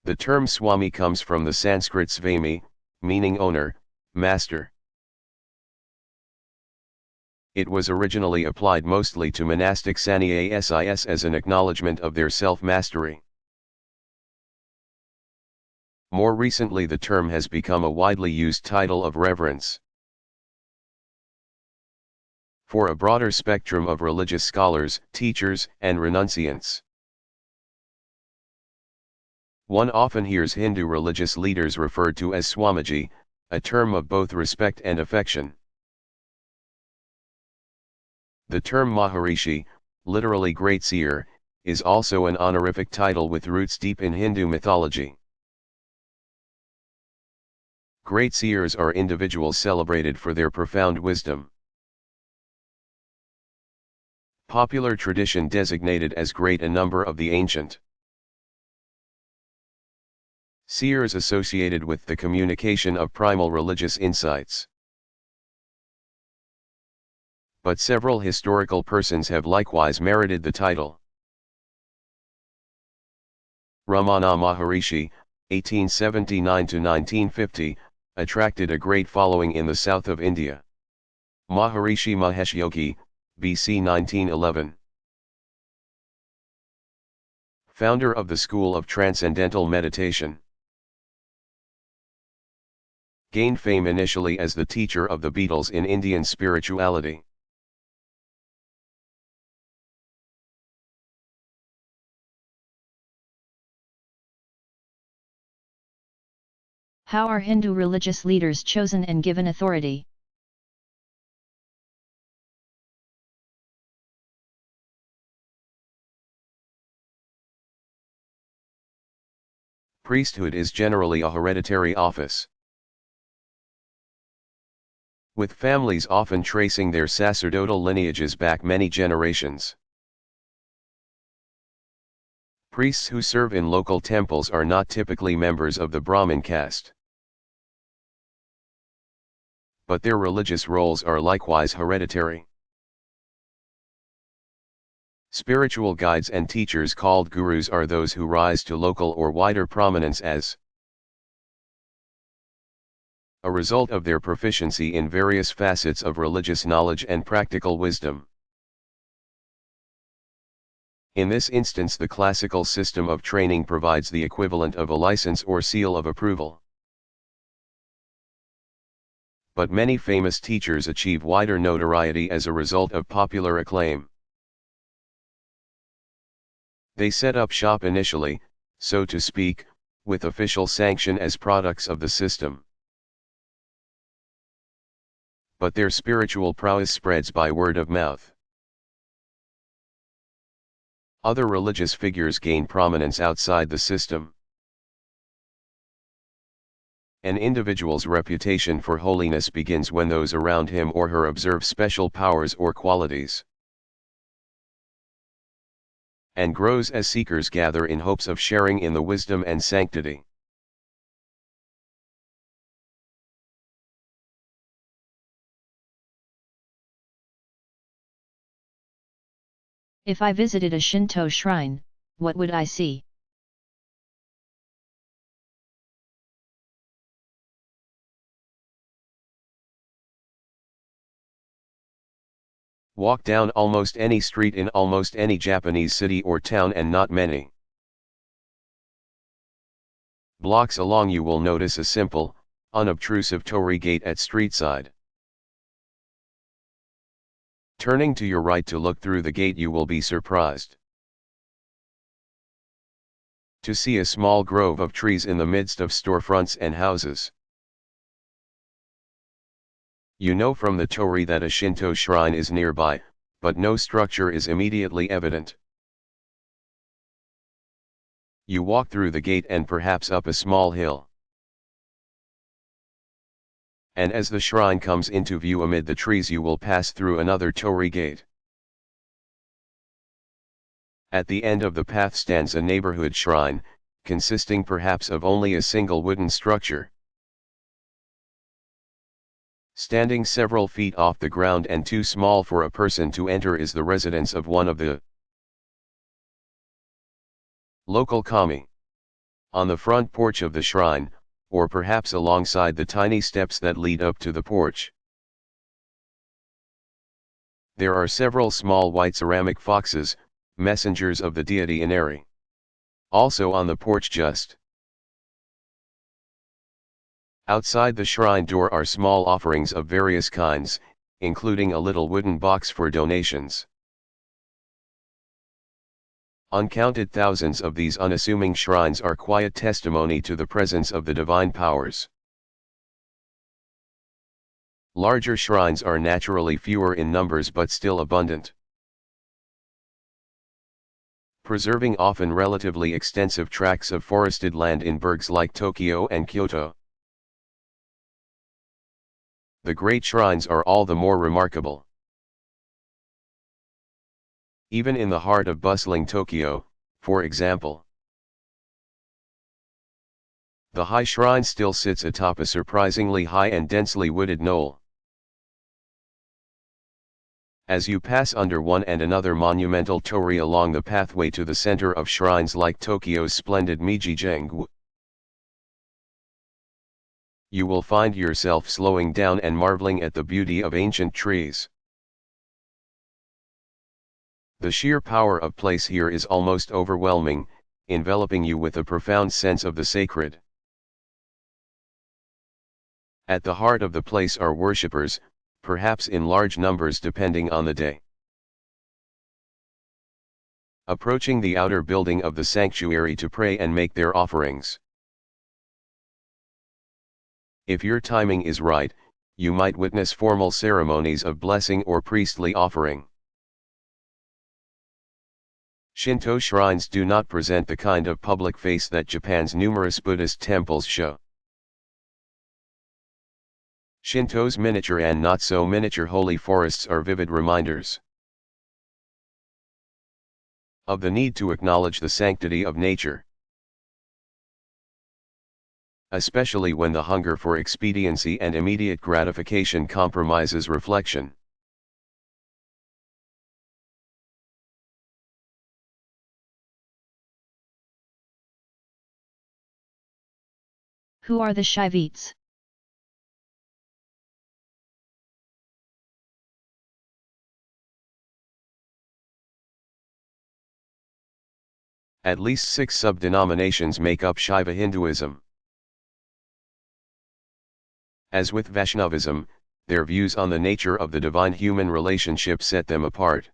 The term Swami comes from the Sanskrit Svami, meaning owner, master. It was originally applied mostly to monastic sannyas as an acknowledgement of their self-mastery. More recently the term has become a widely used title of reverence for a broader spectrum of religious scholars, teachers, and renunciants. One often hears Hindu religious leaders referred to as Swamiji, a term of both respect and affection. The term Maharishi, literally great seer, is also an honorific title with roots deep in Hindu mythology. Great seers are individuals celebrated for their profound wisdom. Popular tradition designated as great a number of the ancient seers associated with the communication of primal religious insights. But several historical persons have likewise merited the title. Ramana Maharishi, 1879–1950, attracted a great following in the south of India. Maharishi Mahesh Yogi, BC 1911. Founder of the School of Transcendental Meditation. Gained fame initially as the teacher of the Beatles in Indian spirituality. How are Hindu religious leaders chosen and given authority? Priesthood is generally a hereditary office, with families often tracing their sacerdotal lineages back many generations. Priests who serve in local temples are not typically members of the Brahmin caste, but their religious roles are likewise hereditary. Spiritual guides and teachers called gurus are those who rise to local or wider prominence as a result of their proficiency in various facets of religious knowledge and practical wisdom. In this instance, the classical system of training provides the equivalent of a license or seal of approval. But many famous teachers achieve wider notoriety as a result of popular acclaim. They set up shop initially, so to speak, with official sanction as products of the system. But their spiritual prowess spreads by word of mouth. Other religious figures gain prominence outside the system. An individual's reputation for holiness begins when those around him or her observe special powers or qualities, and grows as seekers gather in hopes of sharing in the wisdom and sanctity. If I visited a Shinto shrine, what would I see? Walk down almost any street in almost any Japanese city or town and not many blocks along you will notice a simple, unobtrusive torii gate at street side. Turning to your right to look through the gate, you will be surprised to see a small grove of trees in the midst of storefronts and houses. You know from the torii that a Shinto shrine is nearby, but no structure is immediately evident. You walk through the gate and perhaps up a small hill. And as the shrine comes into view amid the trees, you will pass through another torii gate. At the end of the path stands a neighborhood shrine, consisting perhaps of only a single wooden structure, standing several feet off the ground and too small for a person to enter, is the residence of one of the local kami. On the front porch of the shrine, or perhaps alongside the tiny steps that lead up to the porch, there are several small white ceramic foxes, messengers of the deity Inari. Also on the porch just Outside the shrine door are small offerings of various kinds, including a little wooden box for donations. Uncounted thousands of these unassuming shrines are quiet testimony to the presence of the divine powers. Larger shrines are naturally fewer in numbers but still abundant. Preserving often relatively extensive tracts of forested land in burgs like Tokyo and Kyoto. The great shrines are all the more remarkable. Even in the heart of bustling Tokyo, for example. The high shrine still sits atop a surprisingly high and densely wooded knoll. As you pass under one and another monumental torii along the pathway to the center of shrines like Tokyo's splendid Meiji-Jinggu, you will find yourself slowing down and marveling at the beauty of ancient trees. The sheer power of place here is almost overwhelming, enveloping you with a profound sense of the sacred. At the heart of the place are worshippers, perhaps in large numbers depending on the day. Approaching the outer building of the sanctuary to pray and make their offerings. If your timing is right, you might witness formal ceremonies of blessing or priestly offering. Shinto shrines do not present the kind of public face that Japan's numerous Buddhist temples show. Shinto's miniature and not-so-miniature holy forests are vivid reminders of the need to acknowledge the sanctity of nature, especially when the hunger for expediency and immediate gratification compromises reflection. Who are the Shivites? At least 6 sub-denominations make up Shaiva Hinduism. As with Vaishnavism, their views on the nature of the divine-human relationship set them apart.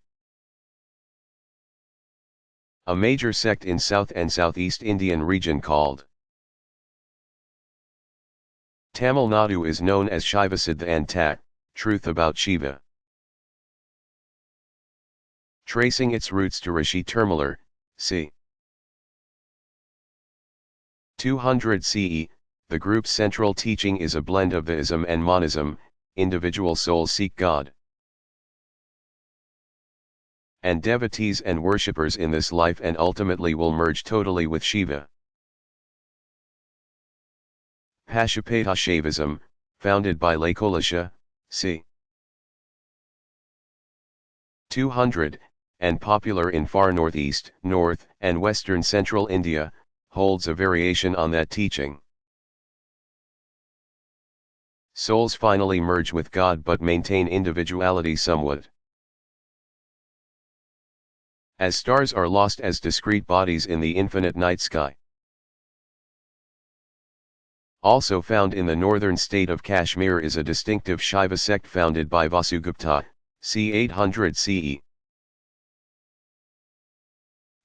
A major sect in South and Southeast Indian region called Tamil Nadu is known as Shiva Siddha and Tat, Truth About Shiva. Tracing its roots to Rishi Termular, c. 200 CE, the group's central teaching is a blend of theism and monism. Individual souls seek God, and devotees and worshippers in this life and ultimately will merge totally with Shiva. Pashupata Shaivism, founded by Lakolasha, c. 200, and popular in far northeast, north, and western central India, holds a variation on that teaching. Souls finally merge with God but maintain individuality somewhat. As stars are lost as discrete bodies in the infinite night sky. Also found in the northern state of Kashmir is a distinctive Shaiva sect founded by Vasugupta, c. 800 CE.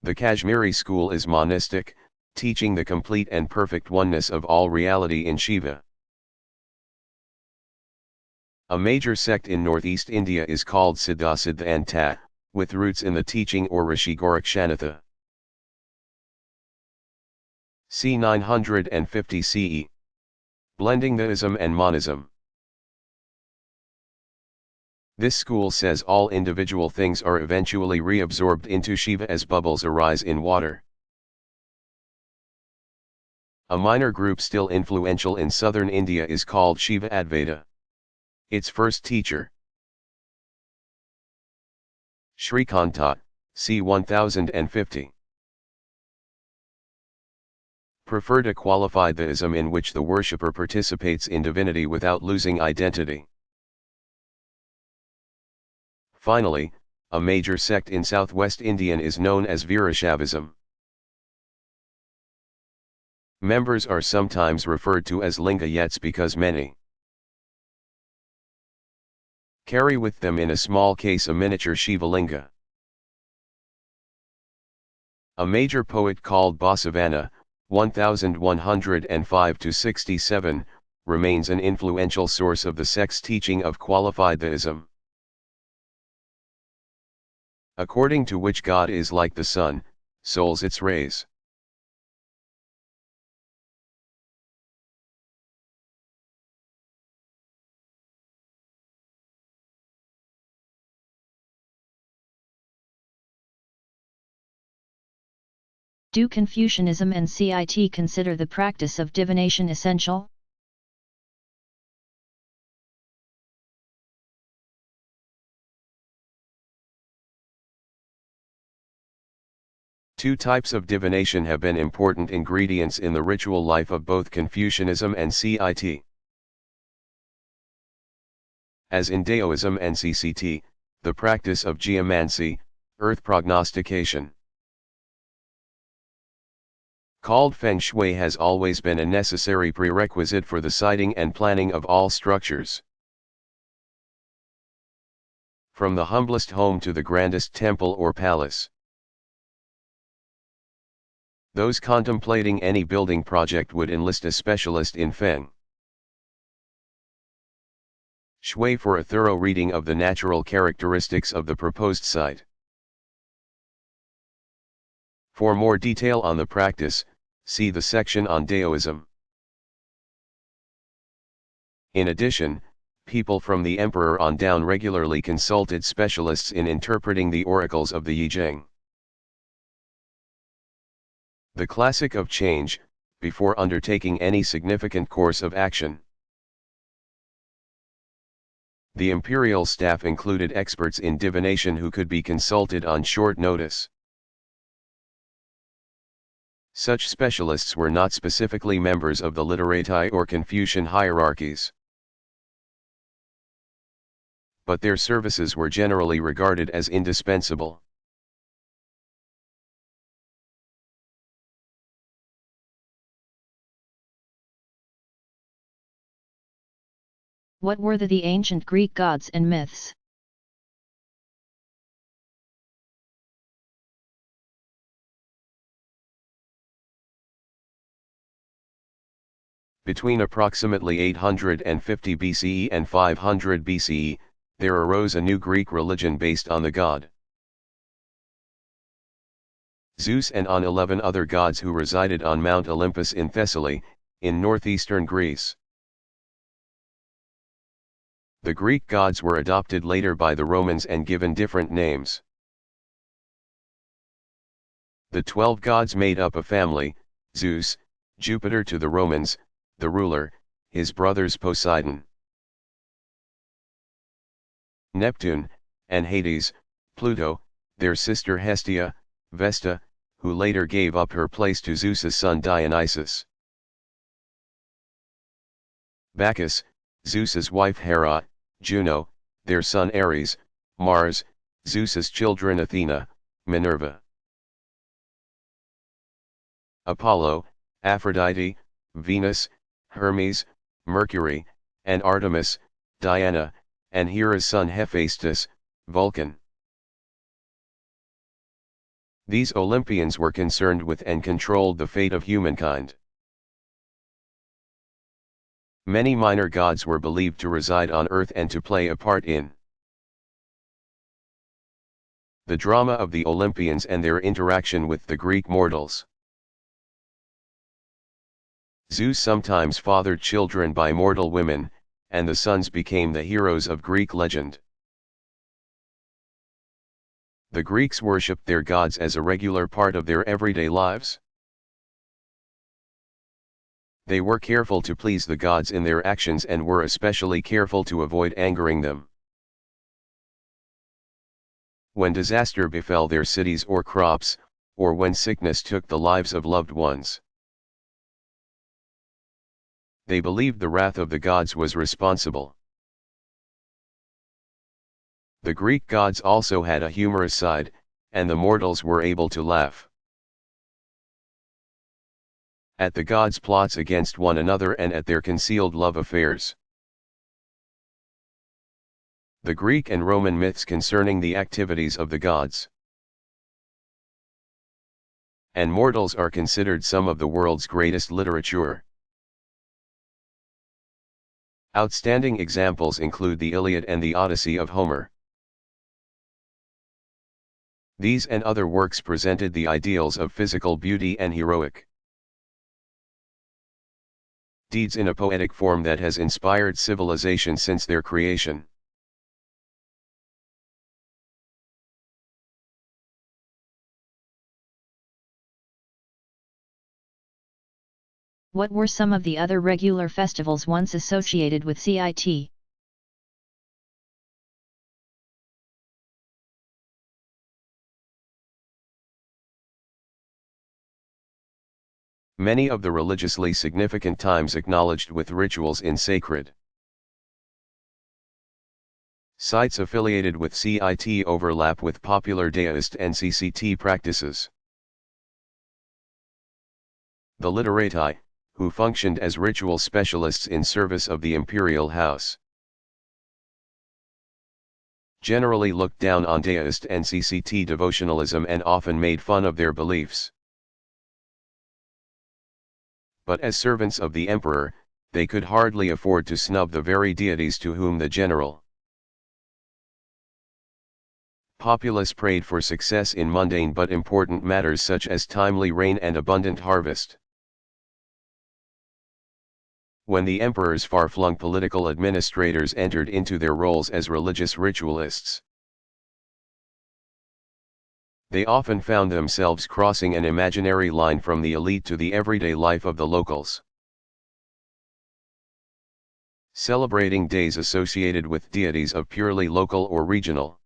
The Kashmiri school is monistic, teaching the complete and perfect oneness of all reality in Shiva. A major sect in northeast India is called Siddhasiddha and Tat, with roots in the teaching or Rishi Gorakshanatha. c. 950 CE. Blending theism and monism. This school says all individual things are eventually reabsorbed into Shiva as bubbles arise in water. A minor group still influential in southern India is called Shiva Advaita. Its first teacher, Shrikanta, c. 1050. Preferred a qualified theism in which the worshipper participates in divinity without losing identity. Finally, a major sect in southwest Indian is known as Virashaivism. Members are sometimes referred to as lingayats because many carry with them in a small case a miniature Shiva linga. A major poet called Basavana, 1105–67, remains an influential source of the sect's teaching of qualified theism, according to which God is like the sun, souls its rays. Do Confucianism and CIT consider the practice of divination essential? Two types of divination have been important ingredients in the ritual life of both Confucianism and CIT. As in Daoism and CCT, the practice of geomancy, earth prognostication, called feng shui, has always been a necessary prerequisite for the siting and planning of all structures. From the humblest home to the grandest temple or palace. Those contemplating any building project would enlist a specialist in feng shui for a thorough reading of the natural characteristics of the proposed site. For more detail on the practice, see the section on Daoism. In addition, people from the emperor on down regularly consulted specialists in interpreting the oracles of the Yi Jing, the classic of change, before undertaking any significant course of action. The imperial staff included experts in divination who could be consulted on short notice. Such specialists were not specifically members of the literati or Confucian hierarchies, but their services were generally regarded as indispensable. What were the ancient Greek gods and myths? Between approximately 850 BCE and 500 BCE, there arose a new Greek religion based on the god Zeus and on 11 other gods who resided on Mount Olympus in Thessaly, in northeastern Greece. The Greek gods were adopted later by the Romans and given different names. The 12 gods made up a family: Zeus, Jupiter to the Romans, the ruler, his brothers Poseidon, Neptune, and Hades, Pluto, their sister Hestia, Vesta, who later gave up her place to Zeus's son Dionysus, Bacchus, Zeus's wife Hera, Juno, their son Ares, Mars, Zeus's children Athena, Minerva, Apollo, Aphrodite, Venus, Hermes, Mercury, and Artemis, Diana, and Hera's son Hephaestus, Vulcan. These Olympians were concerned with and controlled the fate of humankind. Many minor gods were believed to reside on earth and to play a part in the drama of the Olympians and their interaction with the Greek mortals. Zeus sometimes fathered children by mortal women, and the sons became the heroes of Greek legend. The Greeks worshipped their gods as a regular part of their everyday lives. They were careful to please the gods in their actions and were especially careful to avoid angering them. When disaster befell their cities or crops, or when sickness took the lives of loved ones, they believed the wrath of the gods was responsible. The Greek gods also had a humorous side, and the mortals were able to laugh. at the gods' plots against one another and at their concealed love affairs. The Greek and Roman myths concerning the activities of the gods and mortals are considered some of the world's greatest literature. Outstanding examples include the Iliad and the Odyssey of Homer. These and other works presented the ideals of physical beauty and heroic deeds in a poetic form that has inspired civilization since their creation. What were some of the other regular festivals once associated with CIT? Many of the religiously significant times acknowledged with rituals in sacred sites affiliated with CIT overlap with popular deist and CCT practices. The literati, who functioned as ritual specialists in service of the imperial house, generally looked down on deist and CCT devotionalism and often made fun of their beliefs. But as servants of the emperor, they could hardly afford to snub the very deities to whom the general populace prayed for success in mundane but important matters such as timely rain and abundant harvest. When the emperor's far-flung political administrators entered into their roles as religious ritualists, they often found themselves crossing an imaginary line from the elite to the everyday life of the locals, celebrating days associated with deities of purely local or regional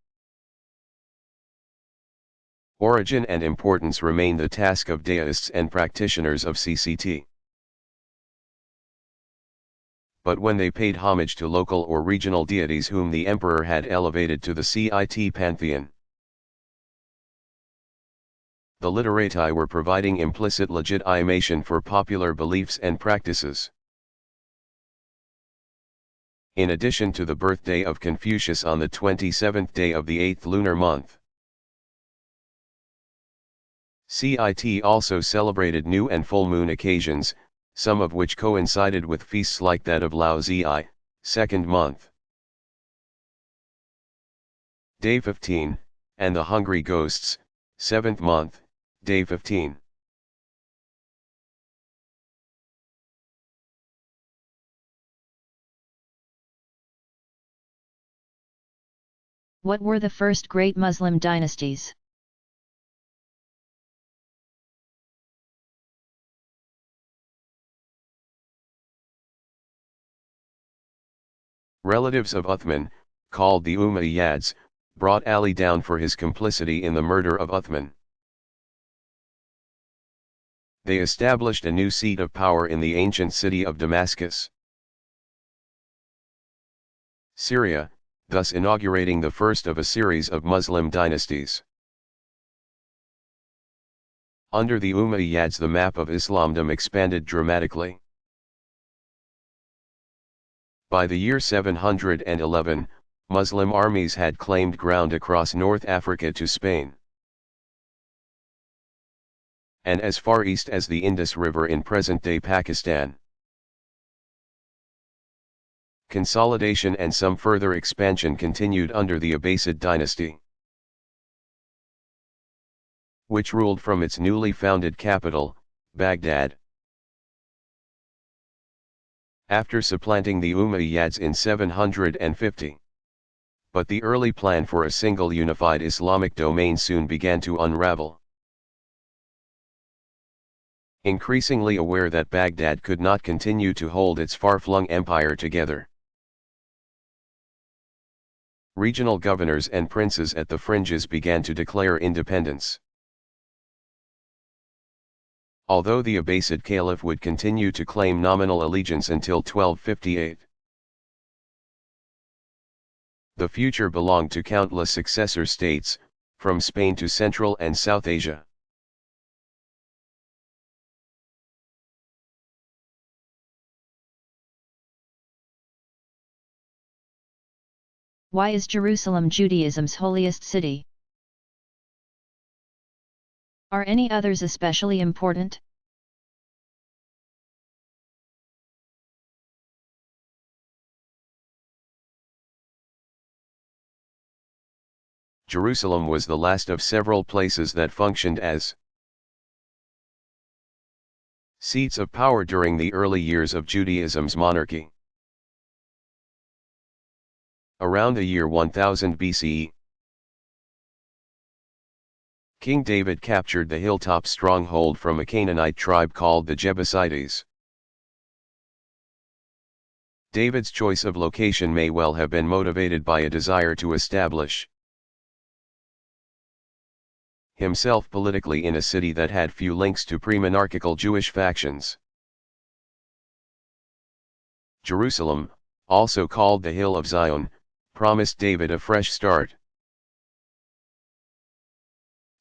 origin and importance remain the task of deists and practitioners of CCT. But when they paid homage to local or regional deities whom the emperor had elevated to the CIT pantheon, the literati were providing implicit legitimation for popular beliefs and practices. In addition to the birthday of Confucius on the 27th day of the 8th lunar month, CIT also celebrated new and full moon occasions, some of which coincided with feasts like that of Lao Zi, second month, day 15, and the Hungry Ghosts, 7th month, day 15. What were the first great Muslim dynasties? Relatives of Uthman, called the Umayyads, brought Ali down for his complicity in the murder of Uthman. They established a new seat of power in the ancient city of Damascus, Syria, thus inaugurating the first of a series of Muslim dynasties. Under the Umayyads the map of Islamdom expanded dramatically. By the year 711, Muslim armies had claimed ground across North Africa to Spain, and as far east as the Indus River in present-day Pakistan. Consolidation and some further expansion continued under the Abbasid dynasty, which ruled from its newly founded capital, Baghdad. After supplanting the Umayyads in 750. But the early plan for a single unified Islamic domain soon began to unravel. Increasingly aware that Baghdad could not continue to hold its far-flung empire together, regional governors and princes at the fringes began to declare independence. Although the Abbasid Caliph would continue to claim nominal allegiance until 1258, the future belonged to countless successor states, from Spain to Central and South Asia. Why is Jerusalem Judaism's holiest city? Are any others especially important? Jerusalem was the last of several places that functioned as seats of power during the early years of Judaism's monarchy. Around the year 1000 BCE, King David captured the hilltop stronghold from a Canaanite tribe called the Jebusites. David's choice of location may well have been motivated by a desire to establish himself politically in a city that had few links to pre-monarchical Jewish factions. Jerusalem, also called the Hill of Zion, promised David a fresh start.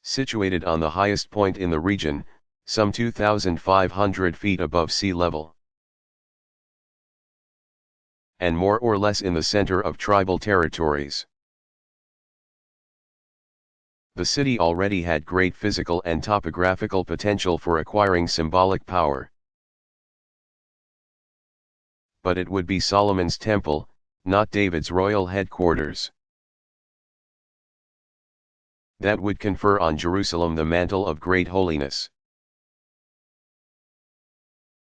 Situated on the highest point in the region, some 2,500 feet above sea level, and more or less in the center of tribal territories. The city already had great physical and topographical potential for acquiring symbolic power. But it would be Solomon's temple, not David's royal headquarters, that would confer on Jerusalem the mantle of great holiness.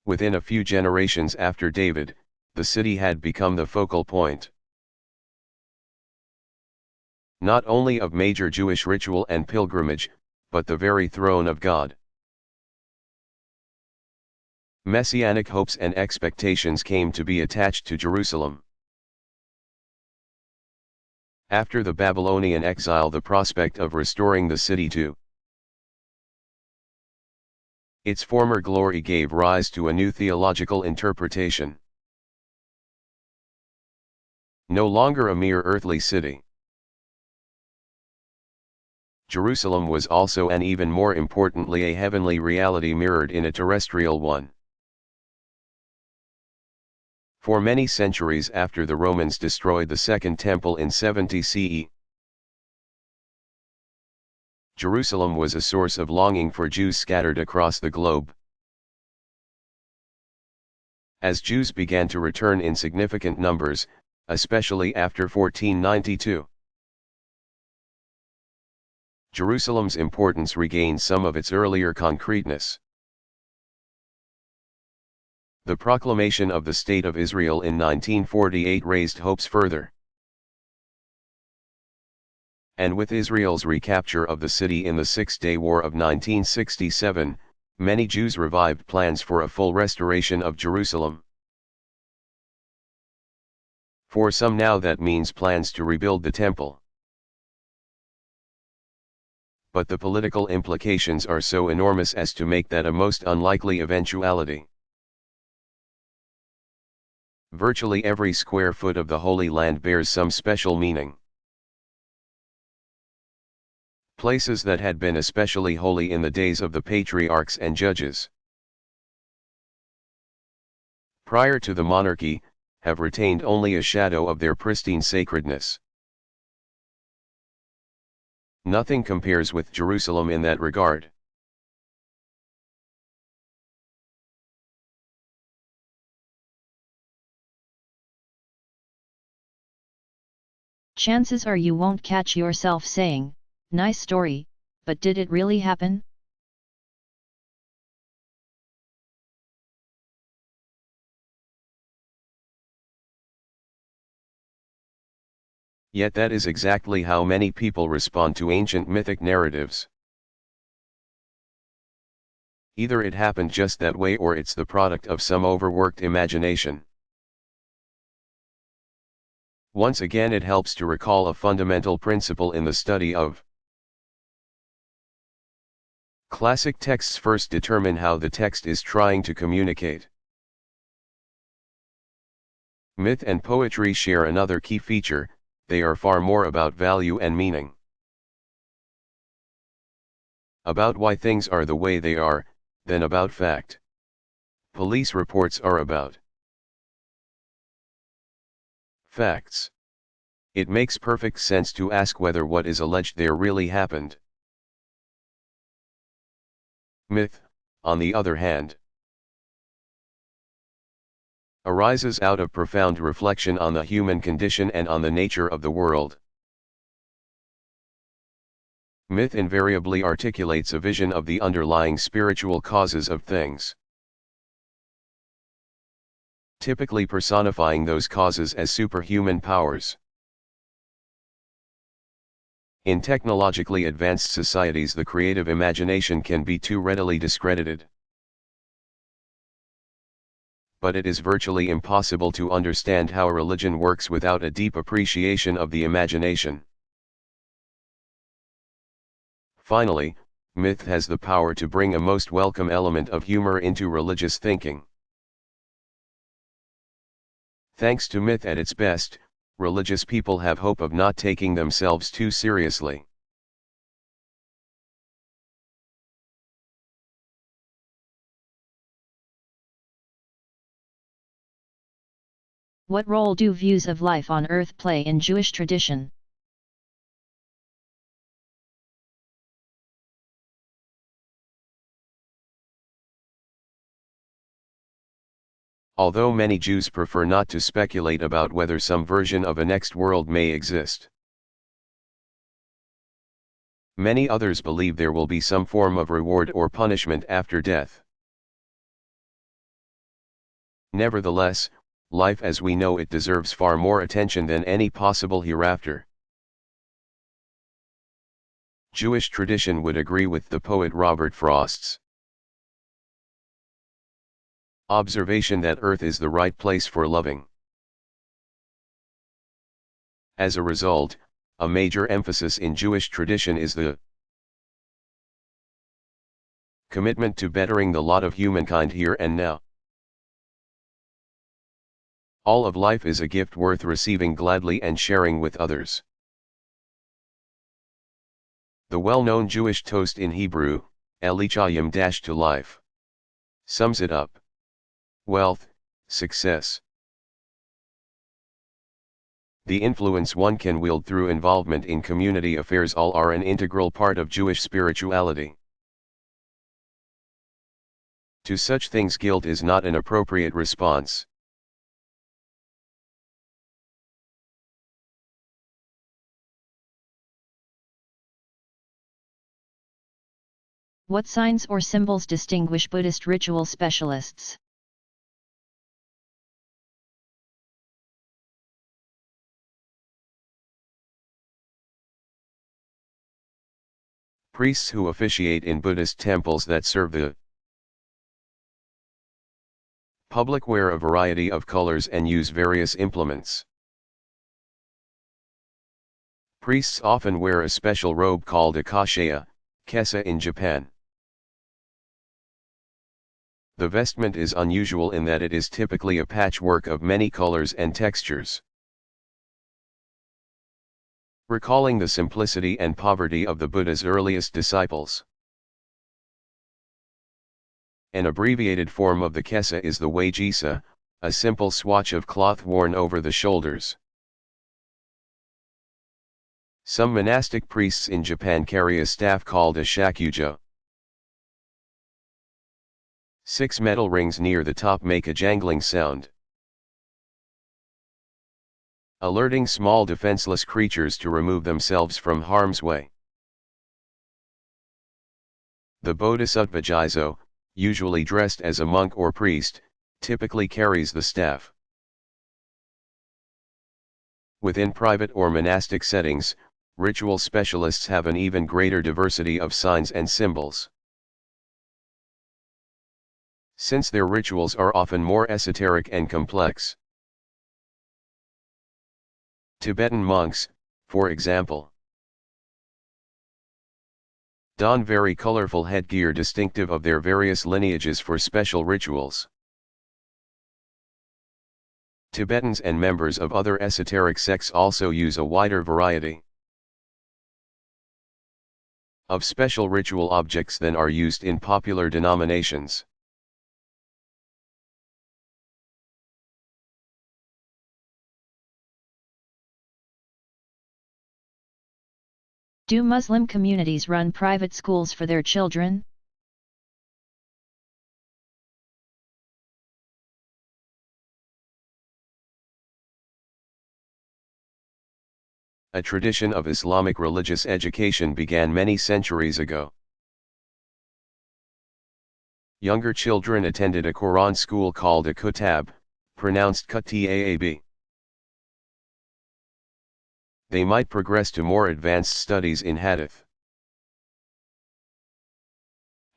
Within a few generations after David, the city had become the focal point not only of major Jewish ritual and pilgrimage, but the very throne of God. Messianic hopes and expectations came to be attached to Jerusalem. After the Babylonian exile, the prospect of restoring the city to its former glory gave rise to a new theological interpretation. No longer a mere earthly city, Jerusalem was also and even more importantly a heavenly reality mirrored in a terrestrial one. For many centuries after the Romans destroyed the Second Temple in 70 CE, Jerusalem was a source of longing for Jews scattered across the globe. As Jews began to return in significant numbers, especially after 1492, Jerusalem's importance regained some of its earlier concreteness. The proclamation of the State of Israel in 1948 raised hopes further. And with Israel's recapture of the city in the Six-Day War of 1967, many Jews revived plans for a full restoration of Jerusalem. For some now that means plans to rebuild the temple. But the political implications are so enormous as to make that a most unlikely eventuality. Virtually every square foot of the Holy Land bears some special meaning. Places that had been especially holy in the days of the patriarchs and judges, prior to the monarchy, have retained only a shadow of their pristine sacredness. Nothing compares with Jerusalem in that regard. Chances are you won't catch yourself saying, "Nice story, but did it really happen?" Yet that is exactly how many people respond to ancient mythic narratives. Either it happened just that way or it's the product of some overworked imagination. Once again, it helps to recall a fundamental principle in the study of classic texts. First, determine how the text is trying to communicate. Myth and poetry share another key feature: they are far more about value and meaning, about why things are the way they are, than about fact. Police reports are about facts. It makes perfect sense to ask whether what is alleged there really happened. Myth, on the other hand, arises out of profound reflection on the human condition and on the nature of the world. Myth invariably articulates a vision of the underlying spiritual causes of things, typically personifying those causes as superhuman powers. In technologically advanced societies, the creative imagination can be too readily discredited. But it is virtually impossible to understand how religion works without a deep appreciation of the imagination. Finally, myth has the power to bring a most welcome element of humor into religious thinking. Thanks to myth at its best, religious people have hope of not taking themselves too seriously. What role do views of life on earth play in Jewish tradition? Although many Jews prefer not to speculate about whether some version of a next world may exist, many others believe there will be some form of reward or punishment after death. Nevertheless, life as we know it deserves far more attention than any possible hereafter. Jewish tradition would agree with the poet Robert Frost's observation that earth is the right place for loving. As a result, a major emphasis in Jewish tradition is the commitment to bettering the lot of humankind here and now. All of life is a gift worth receiving gladly and sharing with others. The well-known Jewish toast in Hebrew, Elichayim to life, sums it up. Wealth, success. The influence one can wield through involvement in community affairs all are an integral part of Jewish spirituality. To such things guilt is not an appropriate response. What signs or symbols distinguish Buddhist ritual specialists? Priests who officiate in Buddhist temples that serve the public wear a variety of colors and use various implements. Priests often wear a special robe called a kashaya, kesa in Japan. The vestment is unusual in that it is typically a patchwork of many colors and textures. Recalling the simplicity and poverty of the Buddha's earliest disciples. An abbreviated form of the kesa is the waijisa, a simple swatch of cloth worn over the shoulders. Some monastic priests in Japan carry a staff called a shakuja. 6 metal rings near the top make a jangling sound, alerting small defenseless creatures to remove themselves from harm's way. The Bodhisattva Jizo, usually dressed as a monk or priest, typically carries the staff. Within private or monastic settings, ritual specialists have an even greater diversity of signs and symbols. Since their rituals are often more esoteric and complex. Tibetan monks, for example, don very colorful headgear distinctive of their various lineages for special rituals. Tibetans and members of other esoteric sects also use a wider variety of special ritual objects than are used in popular denominations. Do Muslim communities run private schools for their children? A tradition of Islamic religious education began many centuries ago. Younger children attended a Quran school called a kutab, pronounced kutaab. They might progress to more advanced studies in hadith,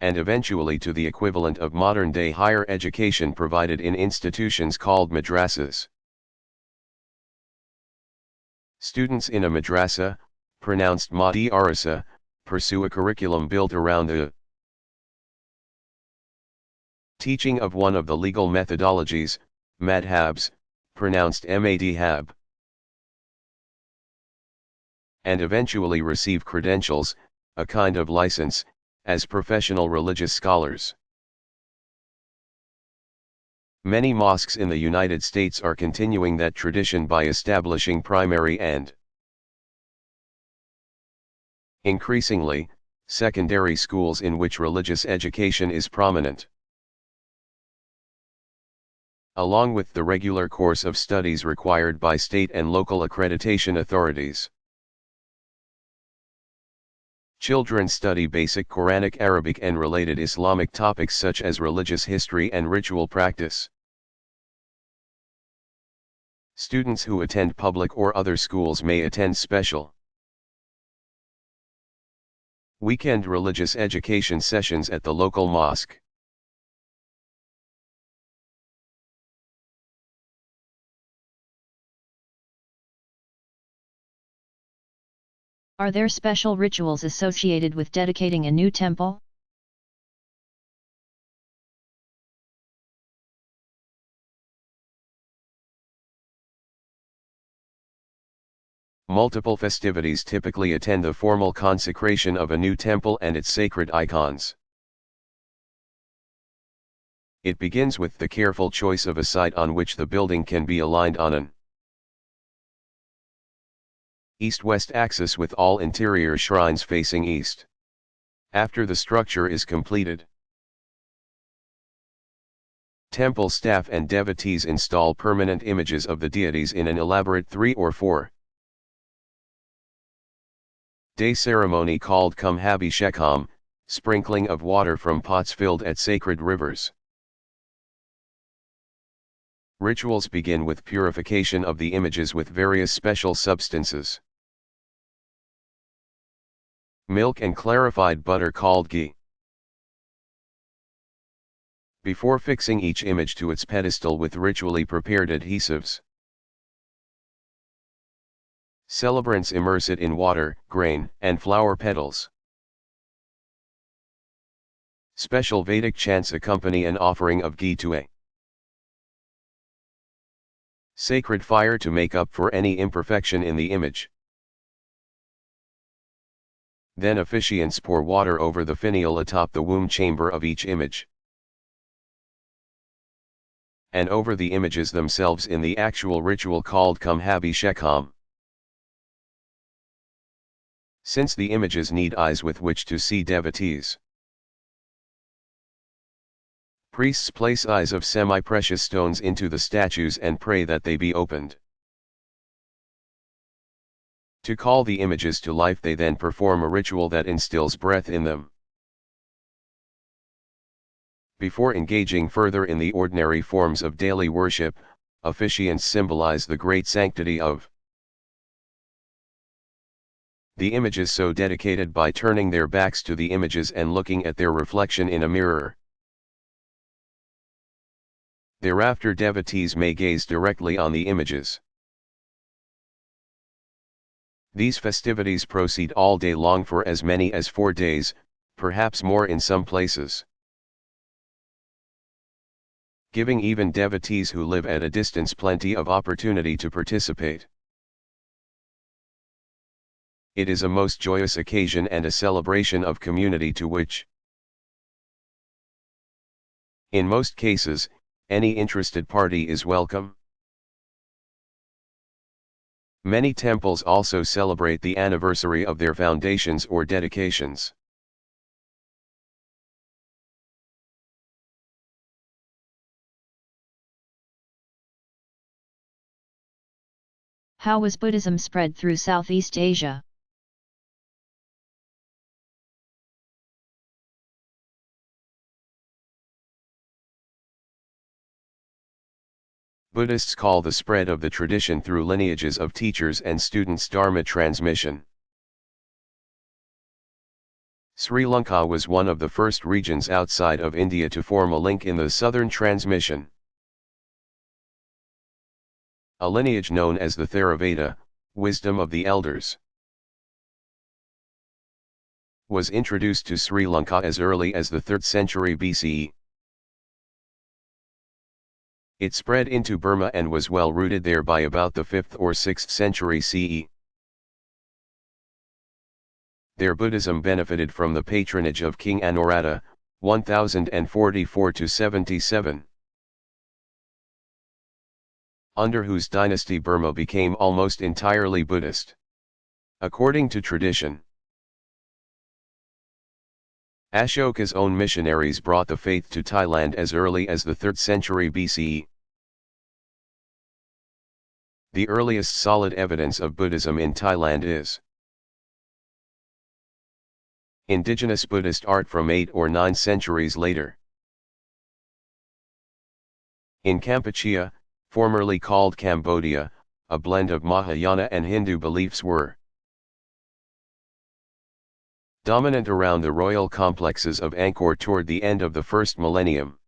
and eventually to the equivalent of modern-day higher education provided in institutions called madrasas. Students in a madrasa, pronounced madrasa, pursue a curriculum built around the teaching of one of the legal methodologies, madhabs, pronounced madhab, and eventually receive credentials, a kind of license, as professional religious scholars. Many mosques in the United States are continuing that tradition by establishing primary and increasingly secondary schools in which religious education is prominent, along with the regular course of studies required by state and local accreditation authorities. Children study basic Quranic, Arabic and related Islamic topics such as religious history and ritual practice. Students who attend public or other schools may attend special weekend religious education sessions at the local mosque. Are there special rituals associated with dedicating a new temple? Multiple festivities typically attend the formal consecration of a new temple and its sacred icons. It begins with the careful choice of a site on which the building can be aligned on an east-west axis with all interior shrines facing east. After the structure is completed, temple staff and devotees install permanent images of the deities in an elaborate 3 or 4 day ceremony called Kumhabhishekam, sprinkling of water from pots filled at sacred rivers. Rituals begin with purification of the images with various special substances. Milk and clarified butter called ghee. Before fixing each image to its pedestal with ritually prepared adhesives, celebrants immerse it in water, grain, and flower petals. Special Vedic chants accompany an offering of ghee to a sacred fire to make up for any imperfection in the image. Then officiants pour water over the finial atop the womb chamber of each image, and over the images themselves in the actual ritual called Kumhabhishekam. Since the images need eyes with which to see devotees, priests place eyes of semi-precious stones into the statues and pray that they be opened. To call the images to life, they then perform a ritual that instills breath in them. Before engaging further in the ordinary forms of daily worship, officiants symbolize the great sanctity of the images so dedicated by turning their backs to the images and looking at their reflection in a mirror. Thereafter, devotees may gaze directly on the images. These festivities proceed all day long for as many as 4 days, perhaps more in some places, giving even devotees who live at a distance plenty of opportunity to participate. It is a most joyous occasion and a celebration of community to which, in most cases, any interested party is welcome. Many temples also celebrate the anniversary of their foundations or dedications. How was Buddhism spread through Southeast Asia? Buddhists call the spread of the tradition through lineages of teachers and students Dharma transmission. Sri Lanka was one of the first regions outside of India to form a link in the southern transmission. A lineage known as the Theravada, wisdom of the elders, was introduced to Sri Lanka as early as the 3rd century BCE. It spread into Burma and was well rooted there by about the 5th or 6th century CE. Their Buddhism benefited from the patronage of King Anuruddha, 1044–77. Under whose dynasty Burma became almost entirely Buddhist. According to tradition, Ashoka's own missionaries brought the faith to Thailand as early as the 3rd century BCE. The earliest solid evidence of Buddhism in Thailand is indigenous Buddhist art from 8 or 9 centuries later. In Kampuchea, formerly called Cambodia, a blend of Mahayana and Hindu beliefs were dominant around the royal complexes of Angkor toward the end of the 1st millennium.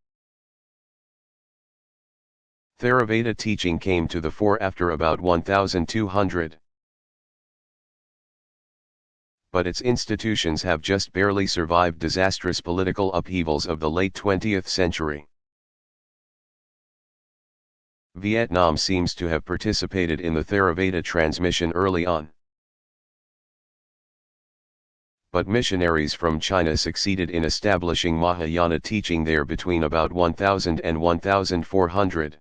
Theravada teaching came to the fore after about 1200. But its institutions have just barely survived disastrous political upheavals of the late 20th century. Vietnam seems to have participated in the Theravada transmission early on. But missionaries from China succeeded in establishing Mahayana teaching there between about 1000 and 1400.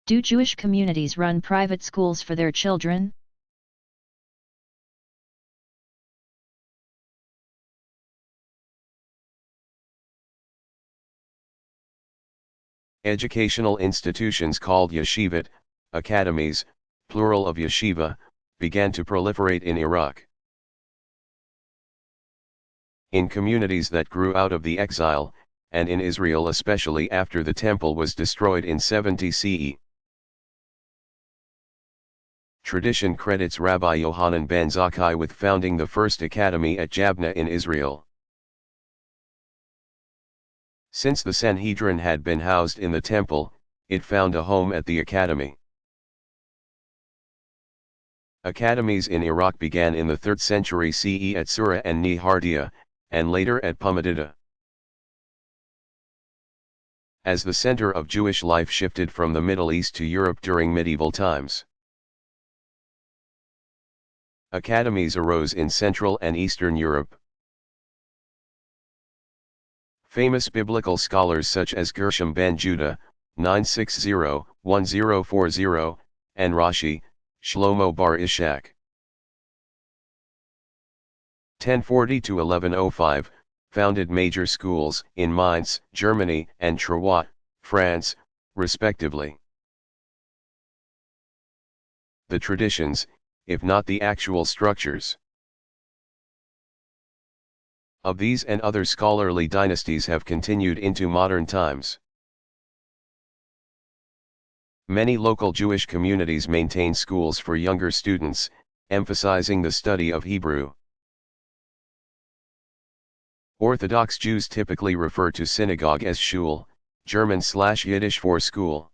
Do Jewish communities run private schools for their children? Educational institutions called yeshivat, academies, plural of yeshiva, began to proliferate in Iraq. In communities that grew out of the exile, and in Israel especially after the temple was destroyed in 70 CE. Tradition credits Rabbi Yohanan ben Zakkai with founding the first academy at Jabna in Israel. Since the Sanhedrin had been housed in the temple, it found a home at the academy. Academies in Iraq began in the 3rd century CE at Sura and Nehardea, and later at Pumadida. As the center of Jewish life shifted from the Middle East to Europe during medieval times, academies arose in Central and Eastern Europe. Famous biblical scholars such as Gershom ben Judah, 960–1040, and Rashi, Shlomo bar Ishak, 1040–1105, founded major schools in Mainz, Germany, and Troyes, France, respectively. The traditions, if not the actual structures, of these and other scholarly dynasties have continued into modern times. Many local Jewish communities maintain schools for younger students, emphasizing the study of Hebrew. Orthodox Jews typically refer to synagogue as shul, German/Yiddish for school,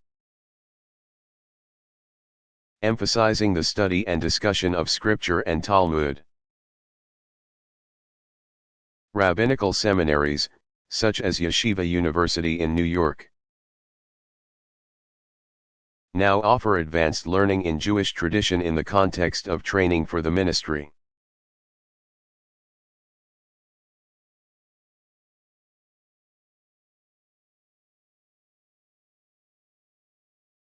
emphasizing the study and discussion of scripture and Talmud. Rabbinical seminaries, such as Yeshiva University in New York, now offer advanced learning in Jewish tradition in the context of training for the ministry.